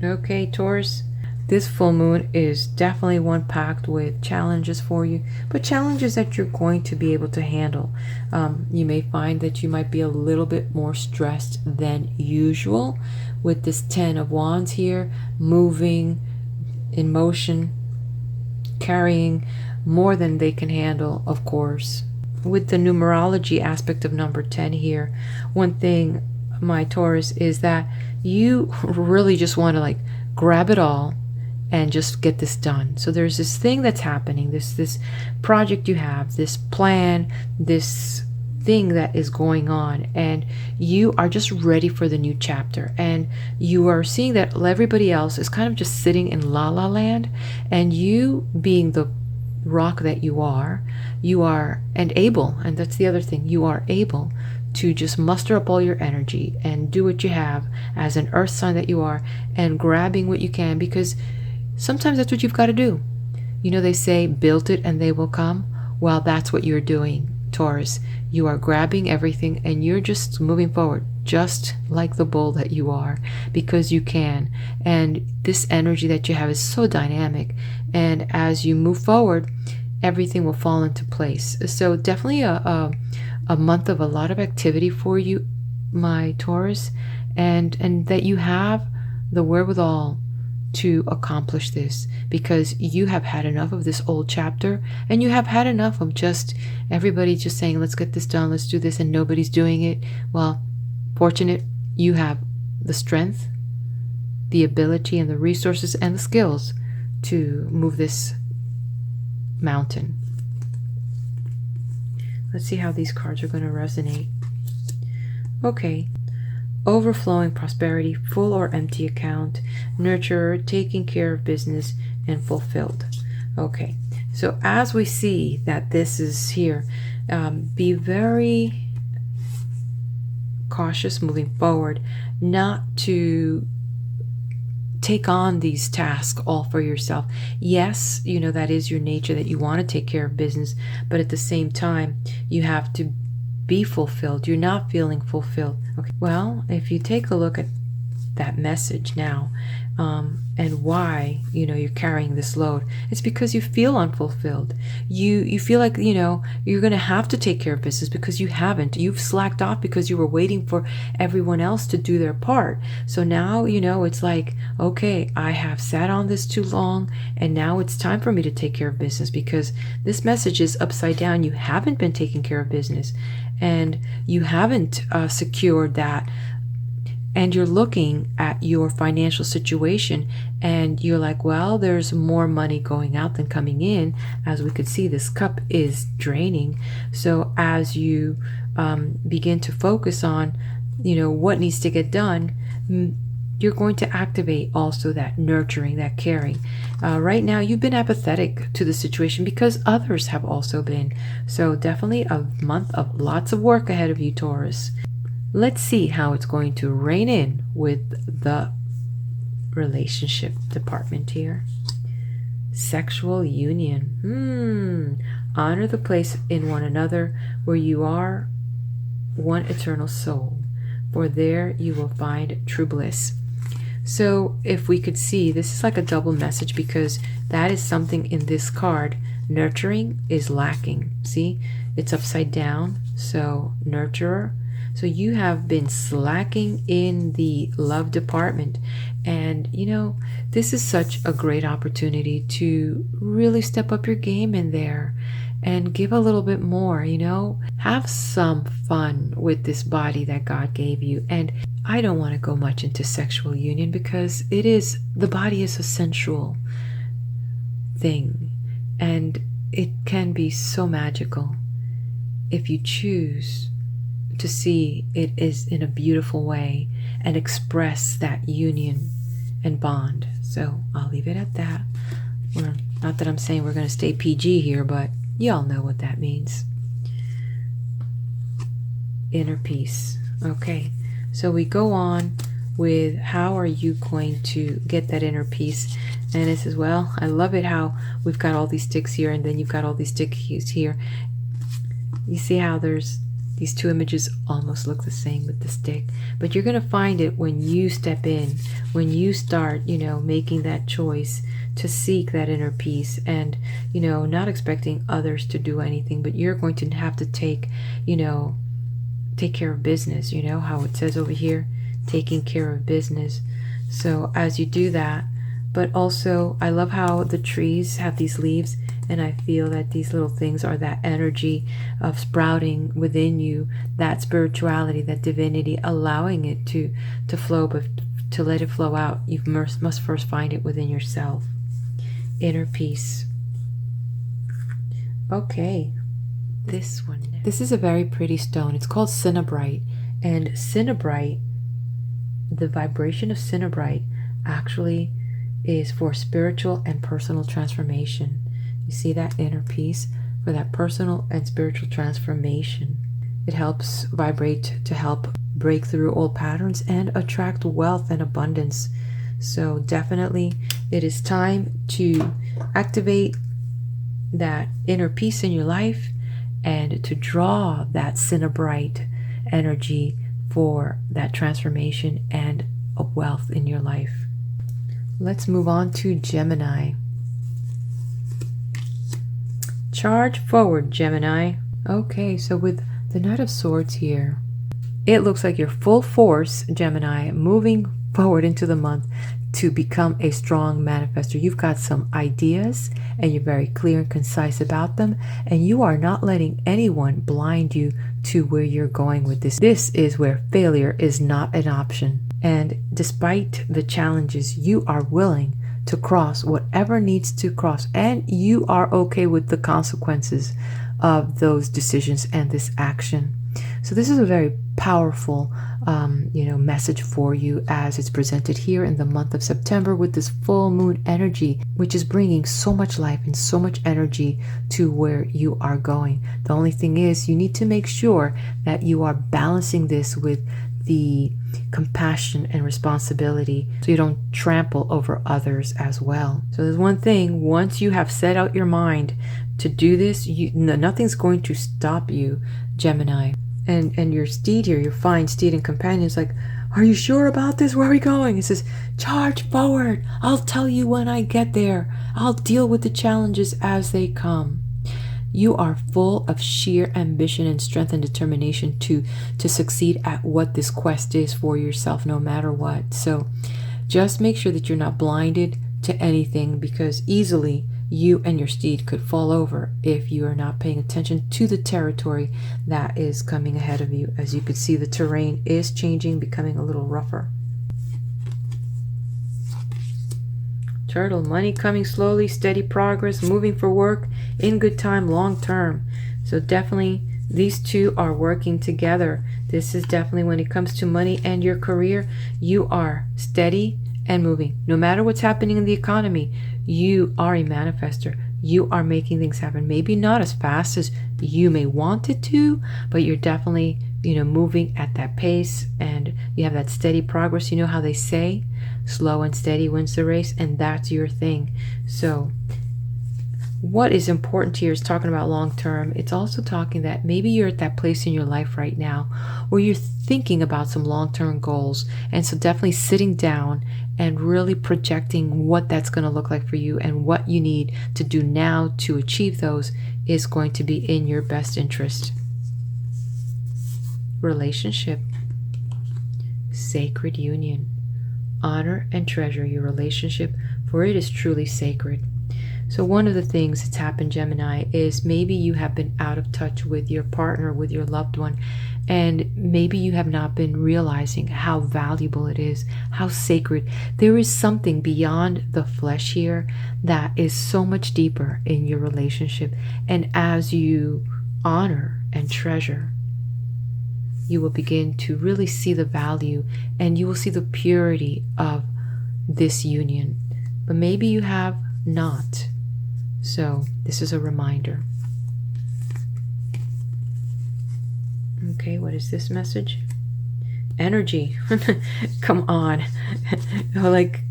Okay, Taurus, this full moon is definitely one packed with challenges for you, but challenges that you're going to be able to handle. You may find that you might be a little bit more stressed than usual with this 10 of Wands here, moving in motion, carrying more than they can handle, of course. With the numerology aspect of number 10 here, one thing, my Taurus, is that you really just want to grab it all and just get this done. So there's this thing that's happening, this project you have, this plan, this thing that is going on, and you are just ready for the new chapter, and you are seeing that everybody else is kind of just sitting in la la land, and you, being the rock that you are and able, and that's the other thing, you are able to just muster up all your energy and do what you have as an earth sign that you are, and grabbing what you can, because sometimes that's what you've got to do. They say build it and they will come. Well, that's what you're doing, Taurus. You are grabbing everything and you're just moving forward, just like the bull that you are, because you can. And this energy that you have is so dynamic, and as you move forward, everything will fall into place. So definitely a a month of a lot of activity for you, my Taurus, and that you have the wherewithal to accomplish this, because you have had enough of this old chapter, and you have had enough of just everybody just saying, let's get this done, let's do this, and nobody's doing it. Well, fortunate you have the strength, the ability, and the resources and the skills to move this mountain. Let's see how these cards are going to resonate. Okay. Overflowing prosperity, full or empty account, nurturer, taking care of business, and fulfilled. Okay, so as we see that this is here, be very cautious moving forward, not to take on these tasks all for yourself. Yes, you know, that is your nature, that you want to take care of business, but at the same time, you have to be fulfilled. You're not feeling fulfilled. Okay. Well, if you take a look at that message now, and why, you know, you're carrying this load, it's because you feel unfulfilled. You feel like, you know, you're going to have to take care of business because you haven't. You've slacked off because you were waiting for everyone else to do their part. So now, you know, it's like, okay, I have sat on this too long, and now it's time for me to take care of business, because this message is upside down. You haven't been taking care of business, and you haven't secured that. And you're looking at your financial situation, and you're like, well, there's more money going out than coming in. As we could see, this cup is draining. So as you begin to focus on, you know, what needs to get done, you're going to activate also that nurturing, that caring. Right now, you've been apathetic to the situation because others have also been. So definitely a month of lots of work ahead of you, Taurus. Let's see how it's going to rein in with the relationship department here. Sexual union. Honor the place in one another where you are one eternal soul, for there you will find true bliss. So if we could see, this is like a double message, because that is something in this card. Nurturing is lacking. See, it's upside down. So nurturer. So you have been slacking in the love department. And, you know, this is such a great opportunity to really step up your game in there and give a little bit more, you know. Have some fun with this body that God gave you. And I don't want to go much into sexual union, because the body is a sensual thing. And it can be so magical if you choose to see it is in a beautiful way and express that union and bond. So I'll leave it at that. Not that I'm saying we're going to stay PG here, but y'all know what that means. Inner peace. Okay, so we go on with how are you going to get that inner peace. And it says, well, I love it how we've got all these sticks here, and then you've got all these sticks here. You see how there's these two images almost look the same with the stick, but you're going to find it when you step in, when you start, you know, making that choice to seek that inner peace, and, you know, not expecting others to do anything, but you're going to have to take care of business. You know how it says over here, taking care of business. So as you do that, but also I love how the trees have these leaves, and I feel that these little things are that energy of sprouting within you, that spirituality, that divinity, allowing it to flow. But to let it flow out, you must first find it within yourself. Inner peace. Okay, this one. This is a very pretty stone. It's called cinnabrite. And cinnabrite, the vibration of cinnabrite actually is for spiritual and personal transformation. You see that inner peace for that personal and spiritual transformation. It helps vibrate to help break through old patterns and attract wealth and abundance. So definitely it is time to activate that inner peace in your life and to draw that cinnabrite energy for that transformation and of wealth in your life. Let's move on to Gemini. Charge forward, Gemini. Okay, so with The Knight of Swords here. It looks like you're full force, Gemini, moving forward into the month to become a strong manifester. You've got some ideas and you're very clear and concise about them, and you are not letting anyone blind you to where you're going with this. This is where failure is not an option. And despite the challenges, you are willing to cross whatever needs to cross, and you are okay with the consequences of those decisions and this action. So this is a very powerful message for you as it's presented here in the month of September with this full moon energy, which is bringing so much life and so much energy to where you are going. The only thing is, you need to make sure that you are balancing this with the compassion and responsibility so you don't trample over others as well. So there's one thing, once you have set out your mind to do this, nothing's going to stop you, Gemini. And your steed here, your fine steed and companion, is like, are you sure about this? Where are we going? It says, charge forward. I'll tell you when I get there. I'll deal with the challenges as they come. You are full of sheer ambition and strength and determination to succeed at what this quest is for yourself, no matter what. So just make sure that you're not blinded to anything, because easily you and your steed could fall over if you are not paying attention to the territory that is coming ahead of you. As you can see, the terrain is changing, becoming a little rougher. Turtle, money coming slowly, steady progress, moving for work, in good time, long term. So definitely these two are working together. This is definitely, when it comes to money and your career, you are steady and moving. No matter what's happening in the economy, you are a manifester. You are making things happen. Maybe not as fast as you may want it to, but you're definitely, moving at that pace, and you have that steady progress. You know how they say, slow and steady wins the race, and that's your thing. So what is important here is talking about long term. It's also talking that maybe you're at that place in your life right now where you're thinking about some long-term goals, and so definitely sitting down and really projecting what that's going to look like for you and what you need to do now to achieve those is going to be in your best interest. Relationship. Sacred union. Honor and treasure your relationship, for it is truly sacred. So one of the things that's happened, Gemini, is maybe you have been out of touch with your partner, with your loved one, and maybe you have not been realizing how valuable it is, how sacred. There is something beyond the flesh here that is so much deeper in your relationship. And as you honor and treasure, you will begin to really see the value, and you will see the purity of this union. But maybe you have not. So this is a reminder. Okay, what is this message? Energy. Come on. like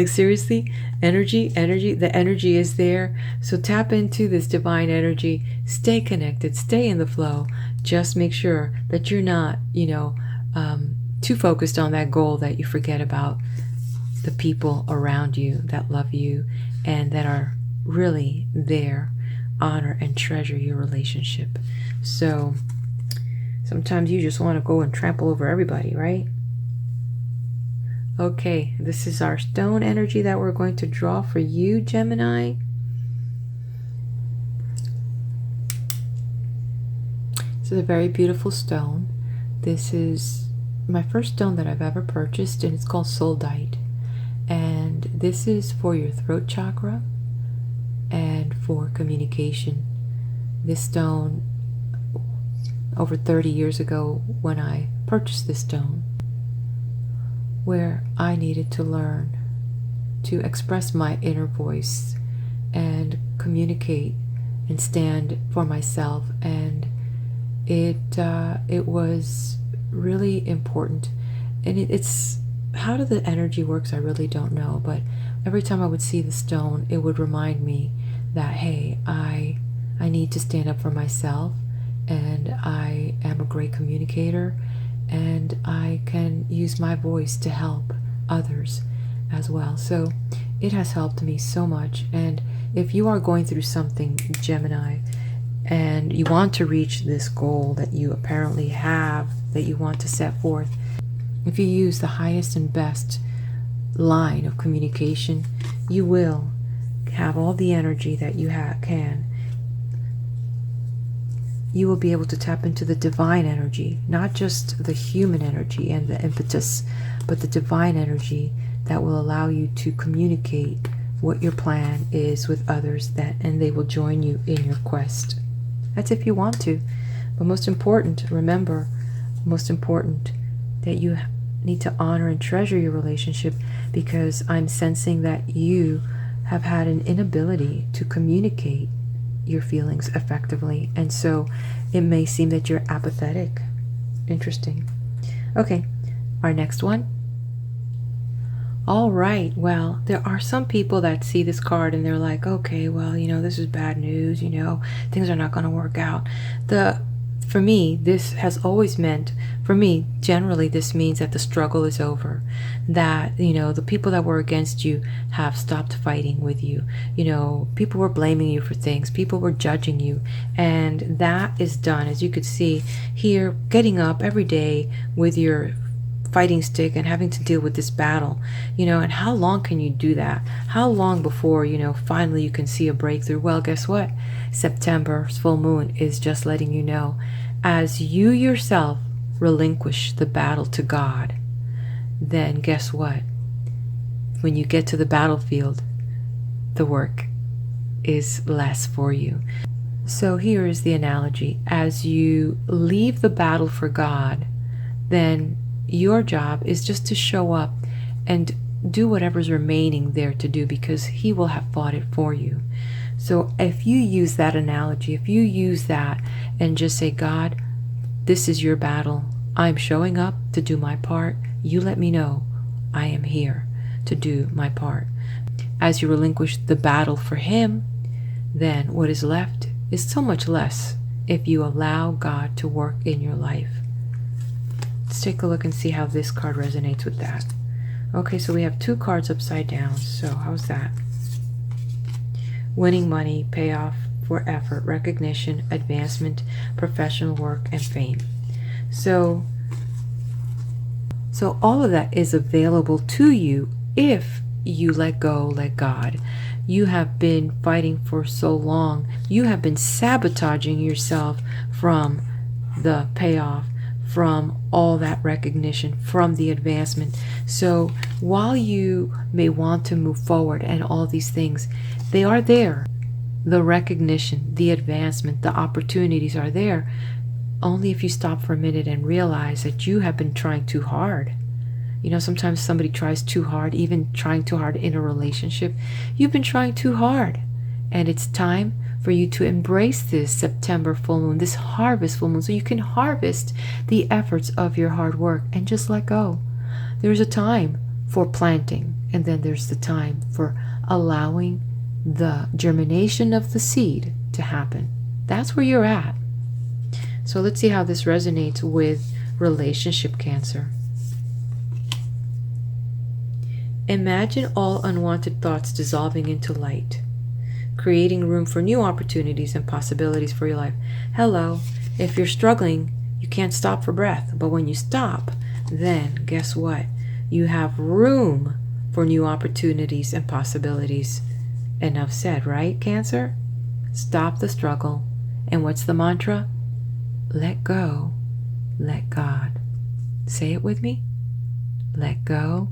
seriously? Energy. The energy is there. So tap into this divine energy. Stay connected. Stay in the flow. Just make sure that you're not, too focused on that goal that you forget about the people around you that love you and that are really there. Honor and treasure your relationship. So sometimes you just want to go and trample over everybody, right? Okay, this is our stone energy that we're going to draw for you, Gemini. This is a very beautiful stone. This is my first stone that I've ever purchased, and it's called Zodiac. And this is for your throat chakra and for communication. This stone, over 30 years ago when I purchased this stone, where I needed to learn to express my inner voice and communicate and stand for myself, and it was really important. And it's how the energy works, I really don't know, but every time I would see the stone, it would remind me that, hey, I need to stand up for myself, and I am a great communicator, and I can use my voice to help others as well. So it has helped me so much. And if you are going through something, Gemini, and you want to reach this goal that you apparently have, that you want to set forth. If you use the highest and best line of communication, you will have all the energy that you can. You will be able to tap into the divine energy, not just the human energy and the impetus, but the divine energy that will allow you to communicate what your plan is with others, and they will join you in your quest. That's if you want to. But most important, remember, most important, that you need to honor and treasure your relationship, because I'm sensing that you have had an inability to communicate your feelings effectively, and so it may seem that you're apathetic. Interesting. Okay, our next one. All right, well, there are some people that see this card and they're like, okay, well, this is bad news, things are not going to work out. For me, this has always meant, generally this means that the struggle is over, that, the people that were against you have stopped fighting with you. People were blaming you for things, people were judging you, and that is done. As you could see here, getting up every day with your fighting stick and having to deal with this battle, and how long can you do that? How long before, finally you can see a breakthrough? Well, guess what? September's full moon is just letting you know, as you yourself relinquish the battle to God, then guess what? When you get to the battlefield, the work is less for you. So here is the analogy. As you leave the battle for God, then your job is just to show up and do whatever's remaining there to do, because He will have fought it for you. So if you use that analogy, if you use that and just say, God, this is your battle. I'm showing up to do my part. You let me know I am here to do my part. As you relinquish the battle for Him, then what is left is so much less if you allow God to work in your life. Let's take a look and see how this card resonates with that. Okay, so we have two cards upside down. So how's that? Winning money, payoff for effort, recognition, advancement, professional work, and fame. So all of that is available to you if you let go, let God. You have been fighting for so long. You have been sabotaging yourself from the payoff, from all that recognition, from the advancement. So while you may want to move forward and all these things, they are there. The recognition, the advancement, the opportunities are there. Only if you stop for a minute and realize that you have been trying too hard. Sometimes somebody tries too hard, even trying too hard in a relationship. You've been trying too hard. And it's time for you to embrace this September full moon, this harvest full moon, so you can harvest the efforts of your hard work and just let go. There's a time for planting, and then there's the time for allowing the germination of the seed to happen. That's where you're at. So let's see how this resonates with relationship, Cancer. Imagine all unwanted thoughts dissolving into light, creating room for new opportunities and possibilities for your life. Hello, if you're struggling, you can't stop for breath. But when you stop, then guess what? You have room for new opportunities and possibilities. Enough said, right, Cancer? Stop the struggle. And what's the mantra? Let go, let God. Say it with me. Let go,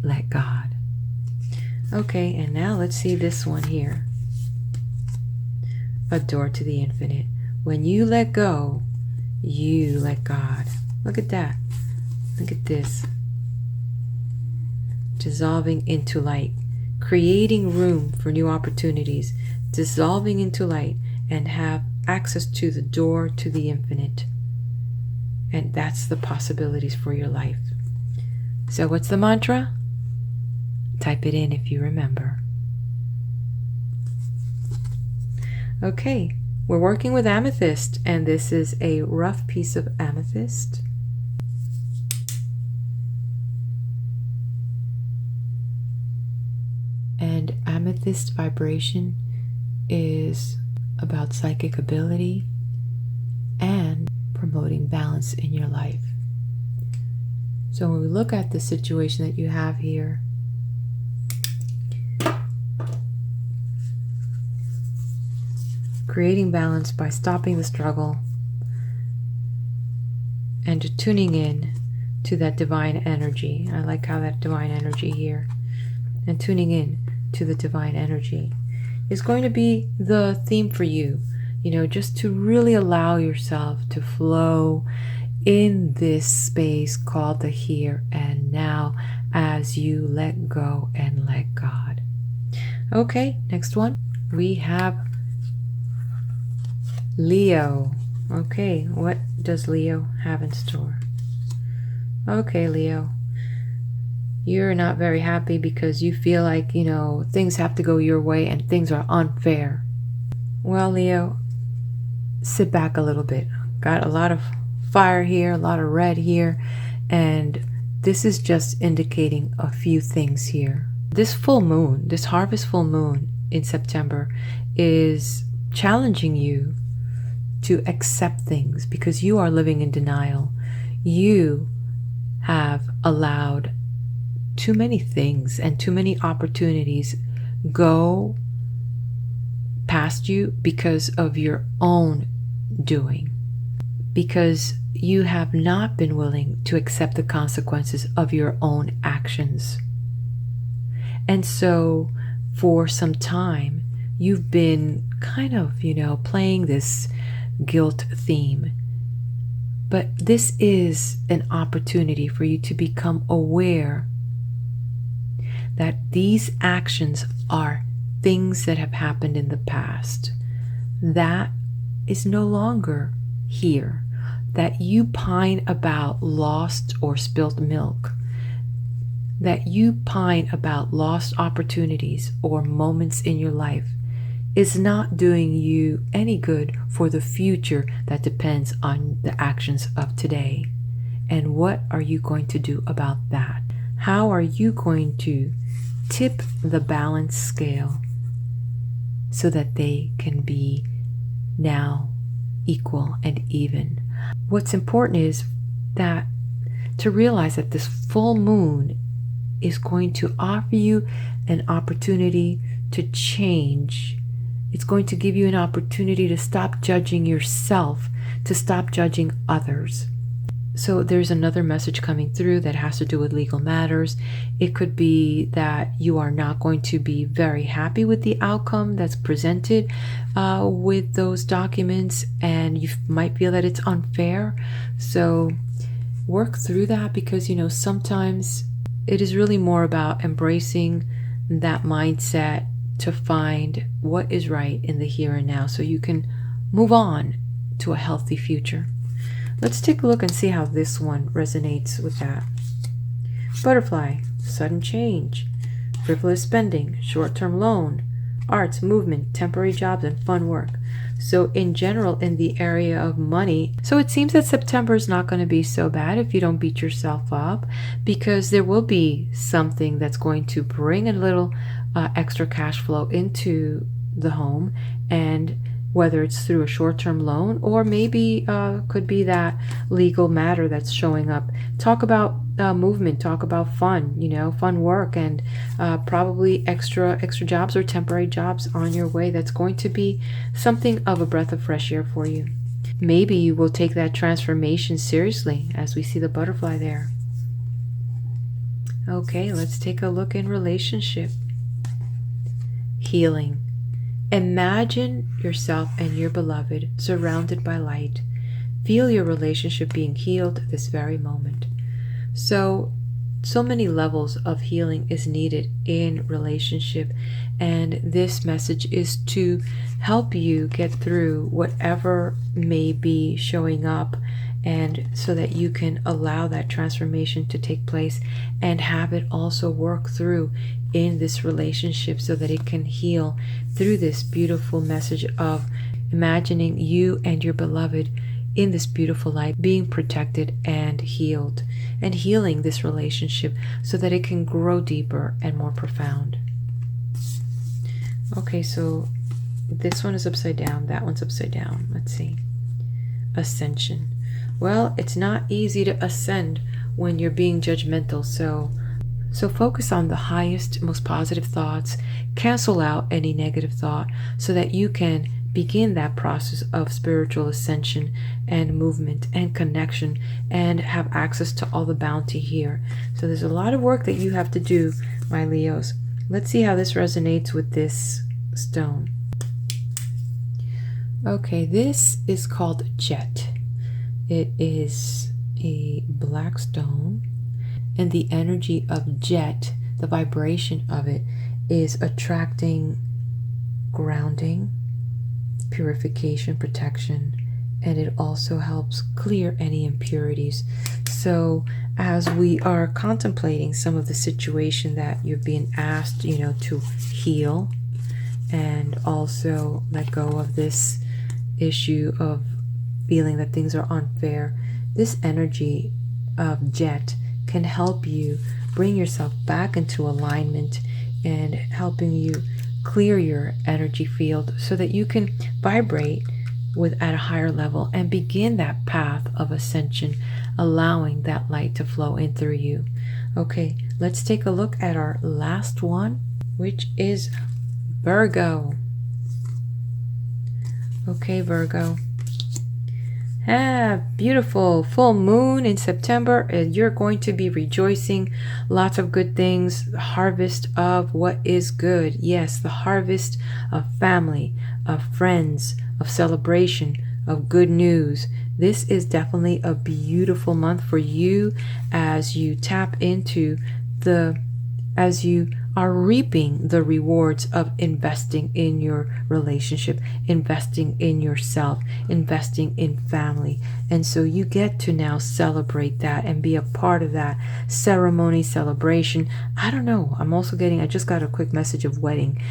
let God. Okay, and now let's see this one here. A door to the infinite. When you let go, you let God. Look at that. Look at this. Dissolving into light. Creating room for new opportunities. Dissolving into light and have access to the door to the infinite. And that's the possibilities for your life. So what's the mantra? Type it in if you remember. Okay, we're working with amethyst, and this is a rough piece of amethyst. And amethyst vibration is about psychic ability and promoting balance in your life. So when we look at the situation that you have here, creating balance by stopping the struggle and tuning in to that divine energy. I like how that divine energy here, and tuning in to the divine energy is going to be the theme for you. You know, just to really allow yourself to flow in this space called the here and now as you let go and let God. Okay, next one. We have Leo. Okay, what does Leo have in store? Okay, Leo, you're not very happy because you feel like, you know, things have to go your way and things are unfair. Well, Leo, sit back a little bit. Got a lot of fire here, a lot of red here, and this is just indicating a few things here. This full moon, this harvest full moon in September is challenging you to accept things because you are living in denial. You have allowed too many things and too many opportunities go past you because of your own doing, because you have not been willing to accept the consequences of your own actions. And so for some time you've been kind of, you know, playing this guilt theme. But this is an opportunity for you to become aware that these actions are things that have happened in the past. That is no longer here. That you pine about lost or spilt milk. That you pine about lost opportunities or moments in your life is not doing you any good for the future that depends on the actions of today. And what are you going to do about that? How are you going to tip the balance scale so that they can be now equal and even? What's important is that to realize that this full moon is going to offer you an opportunity to change. It's going to give you an opportunity to stop judging yourself, to stop judging others. So there's another message coming through that has to do with legal matters. It could be that you are not going to be very happy with the outcome that's presented with those documents, and you might feel that it's unfair. So work through that, because, you know, sometimes it is really more about embracing that mindset to find what is right in the here and now so you can move on to a healthy future. Let's take a look and see how this one resonates with that. Butterfly, sudden change, frivolous spending, short-term loan, arts, movement, temporary jobs, and fun work. So in general, in the area of money, so it seems that September is not going to be so bad if you don't beat yourself up, because there will be something that's going to bring a little extra cash flow into the home, and whether it's through a short-term loan or maybe could be that legal matter that's showing up. Talk about movement, talk about fun, you know, fun work, and probably extra jobs or temporary jobs on your way. That's going to be something of a breath of fresh air for you. Maybe you will take that transformation seriously, as we see the butterfly there. Okay, let's take a look in relationship. Healing. Imagine yourself and your beloved surrounded by light. Feel your relationship being healed this very moment. So many levels of healing is needed in relationship, and this message is to help you get through whatever may be showing up, and so that you can allow that transformation to take place and have it also work through in this relationship so that it can heal through this beautiful message of imagining you and your beloved in this beautiful light being protected and healed, and healing this relationship so that it can grow deeper and more profound. Okay, so This one is upside down. That one's upside down. Let's see. Ascension. Well, it's not easy to ascend when you're being judgmental. So focus on the highest, most positive thoughts. Cancel out any negative thought so that you can begin that process of spiritual ascension and movement and connection and have access to all the bounty here. So there's a lot of work that you have to do, my Leos. Let's see how this resonates with this stone. Okay, this is called Jet. It is a black stone, and the energy of Jet, the vibration of it, is attracting grounding, purification, protection, and it also helps clear any impurities. So as we are contemplating some of the situation that you're being asked, to heal and also let go of this issue of feeling that things are unfair, this energy of Jet can help you bring yourself back into alignment and helping you clear your energy field so that you can vibrate at a higher level and begin that path of ascension, allowing that light to flow in through you. Okay, let's take a look at our last one, which is Virgo. Okay, Virgo. Beautiful full moon in September, and you're going to be rejoicing. Lots of good things. The harvest of what is good. Yes, the harvest of family, of friends, of celebration, of good news. This is definitely a beautiful month for you as you tap into as you are reaping the rewards of investing in your relationship, investing in yourself, investing in family. And so you get to now celebrate that and be a part of that ceremony, celebration. I don't know. I just got a quick message of wedding.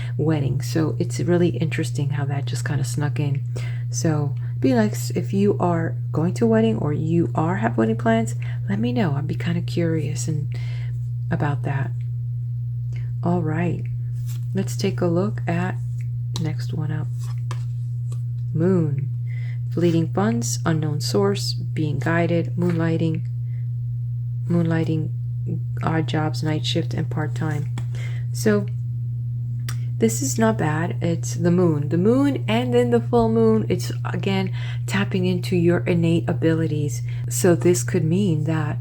So it's really interesting how that just kind of snuck in. So be like, if you are going to a wedding or you have wedding plans, let me know. I'd be kind of curious about that. All right, let's take a look at next one up. Moon. Fleeting funds, unknown source, being guided, moonlighting, odd jobs, night shift, and part-time. So this is not bad. It's the moon, and then the full moon. It's again tapping into your innate abilities. So this could mean that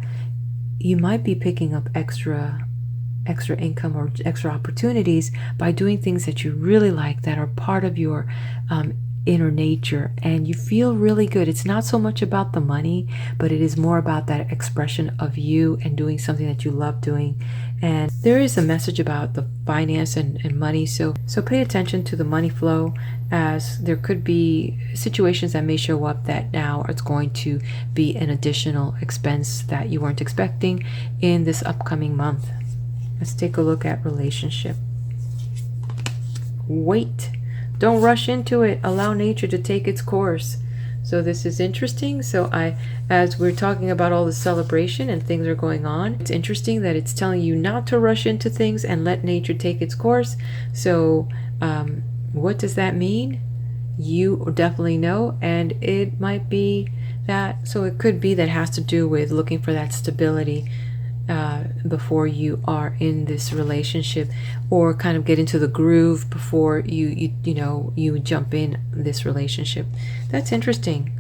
you might be picking up extra income or extra opportunities by doing things that you really like, that are part of your inner nature, and you feel really good. It's not so much about the money, but it is more about that expression of you and doing something that you love doing. And there is a message about the finance and money, so pay attention to the money flow, as there could be situations that may show up that now it's going to be an additional expense that you weren't expecting in this upcoming month. Let's take a look at relationship. Wait. Don't rush into it. Allow nature to take its course. So this is interesting. So as we're talking about all the celebration and things are going on, it's interesting that it's telling you not to rush into things and let nature take its course. So what does that mean? You definitely know, and it might be that. So it could be that has to do with looking for that stability before you are in this relationship, or kind of get into the groove before you jump in this relationship. That's interesting.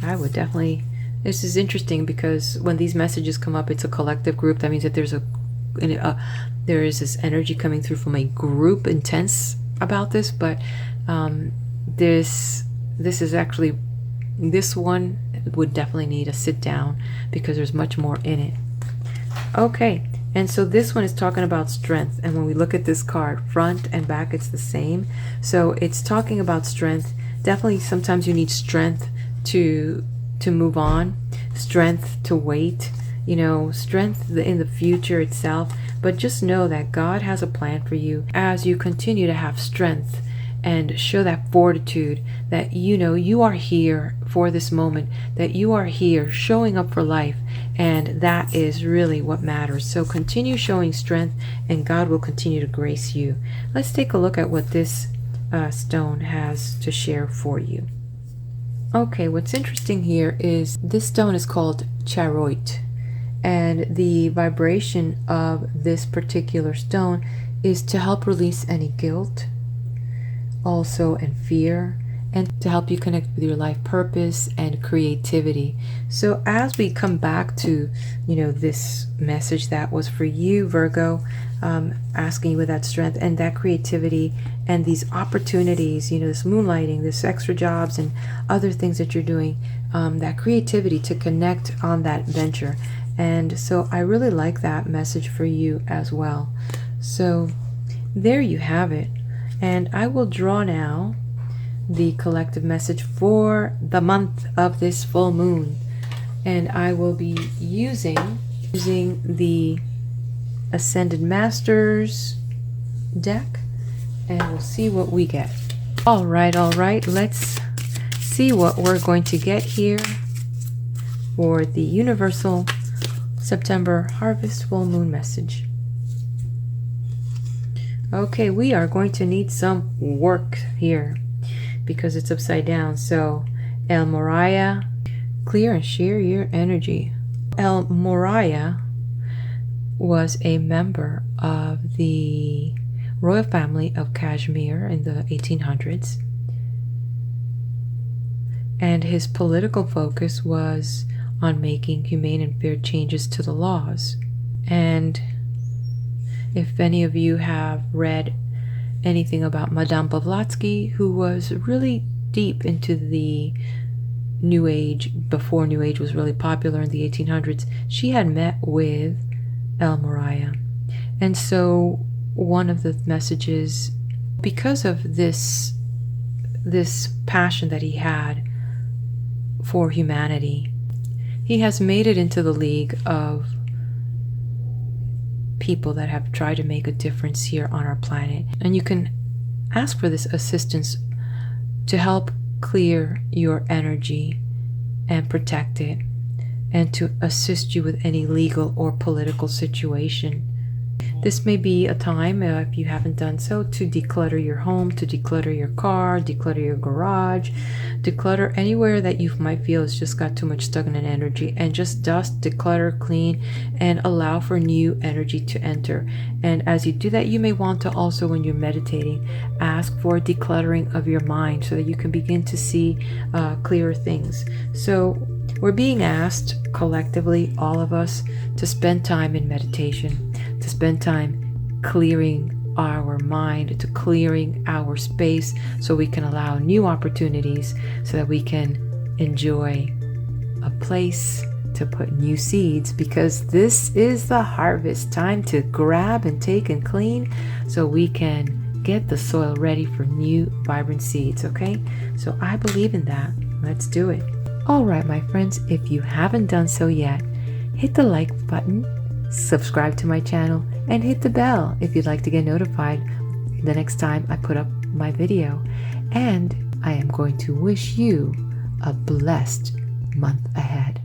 I would definitely. This is interesting because when these messages come up, it's a collective group. That means that there is this energy coming through from a group intense about this. But this is actually, this one would definitely need a sit down because there's much more in it. Okay, and so this one is talking about strength, and when we look at this card, front and back, it's the same. So it's talking about strength. Definitely sometimes you need strength to move on, strength to wait, strength in the future itself. But just know that God has a plan for you as you continue to have strength and show that fortitude that you are here for this moment, that you are here showing up for life, and that is really what matters. So continue showing strength and God will continue to grace you. Let's take a look at what this stone has to share for you. Okay, what's interesting here is this stone is called charoite, and the vibration of this particular stone is to help release any guilt, also, and fear, and to help you connect with your life purpose and creativity. So as we come back to, this message that was for you, Virgo, asking you with that strength and that creativity and these opportunities, this moonlighting, this extra jobs and other things that you're doing, that creativity to connect on that venture. And so I really like that message for you as well. So there you have it. And I will draw now the collective message for the month of this full moon, and I will be using the Ascended Masters deck, and we'll see what we get. All right, let's see what we're going to get here for the Universal September Harvest Full Moon message. Okay, we are going to need some work here because it's upside down. So El Moraya, clear and share your energy. El Moraya was a member of the royal family of Kashmir in the 1800s. And his political focus was on making humane and fair changes to the laws. And if any of you have read anything about Madame Blavatsky, who was really deep into the New Age, before New Age was really popular in the 1800s, she had met with El Moraya. And so one of the messages, because of this passion that he had for humanity, he has made it into the league of people that have tried to make a difference here on our planet. And you can ask for this assistance to help clear your energy and protect it, and to assist you with any legal or political situation. This may be a time, if you haven't done so, to declutter your home, to declutter your car, declutter your garage, declutter anywhere that you might feel has just got too much stagnant energy, and just dust, declutter, clean, and allow for new energy to enter. And as you do that, you may want to also, when you're meditating, ask for a decluttering of your mind so that you can begin to see clearer things. So we're being asked collectively, all of us, to spend time in meditation, to spend time clearing our mind, to clearing our space so we can allow new opportunities, so that we can enjoy a place to put new seeds, because this is the harvest time to grab and take and clean so we can get the soil ready for new vibrant seeds. Okay, so I believe in that. Let's do it. All right, my friends, if you haven't done so yet, hit the like button, subscribe to my channel, and hit the bell if you'd like to get notified the next time I put up my video. And I am going to wish you a blessed month ahead.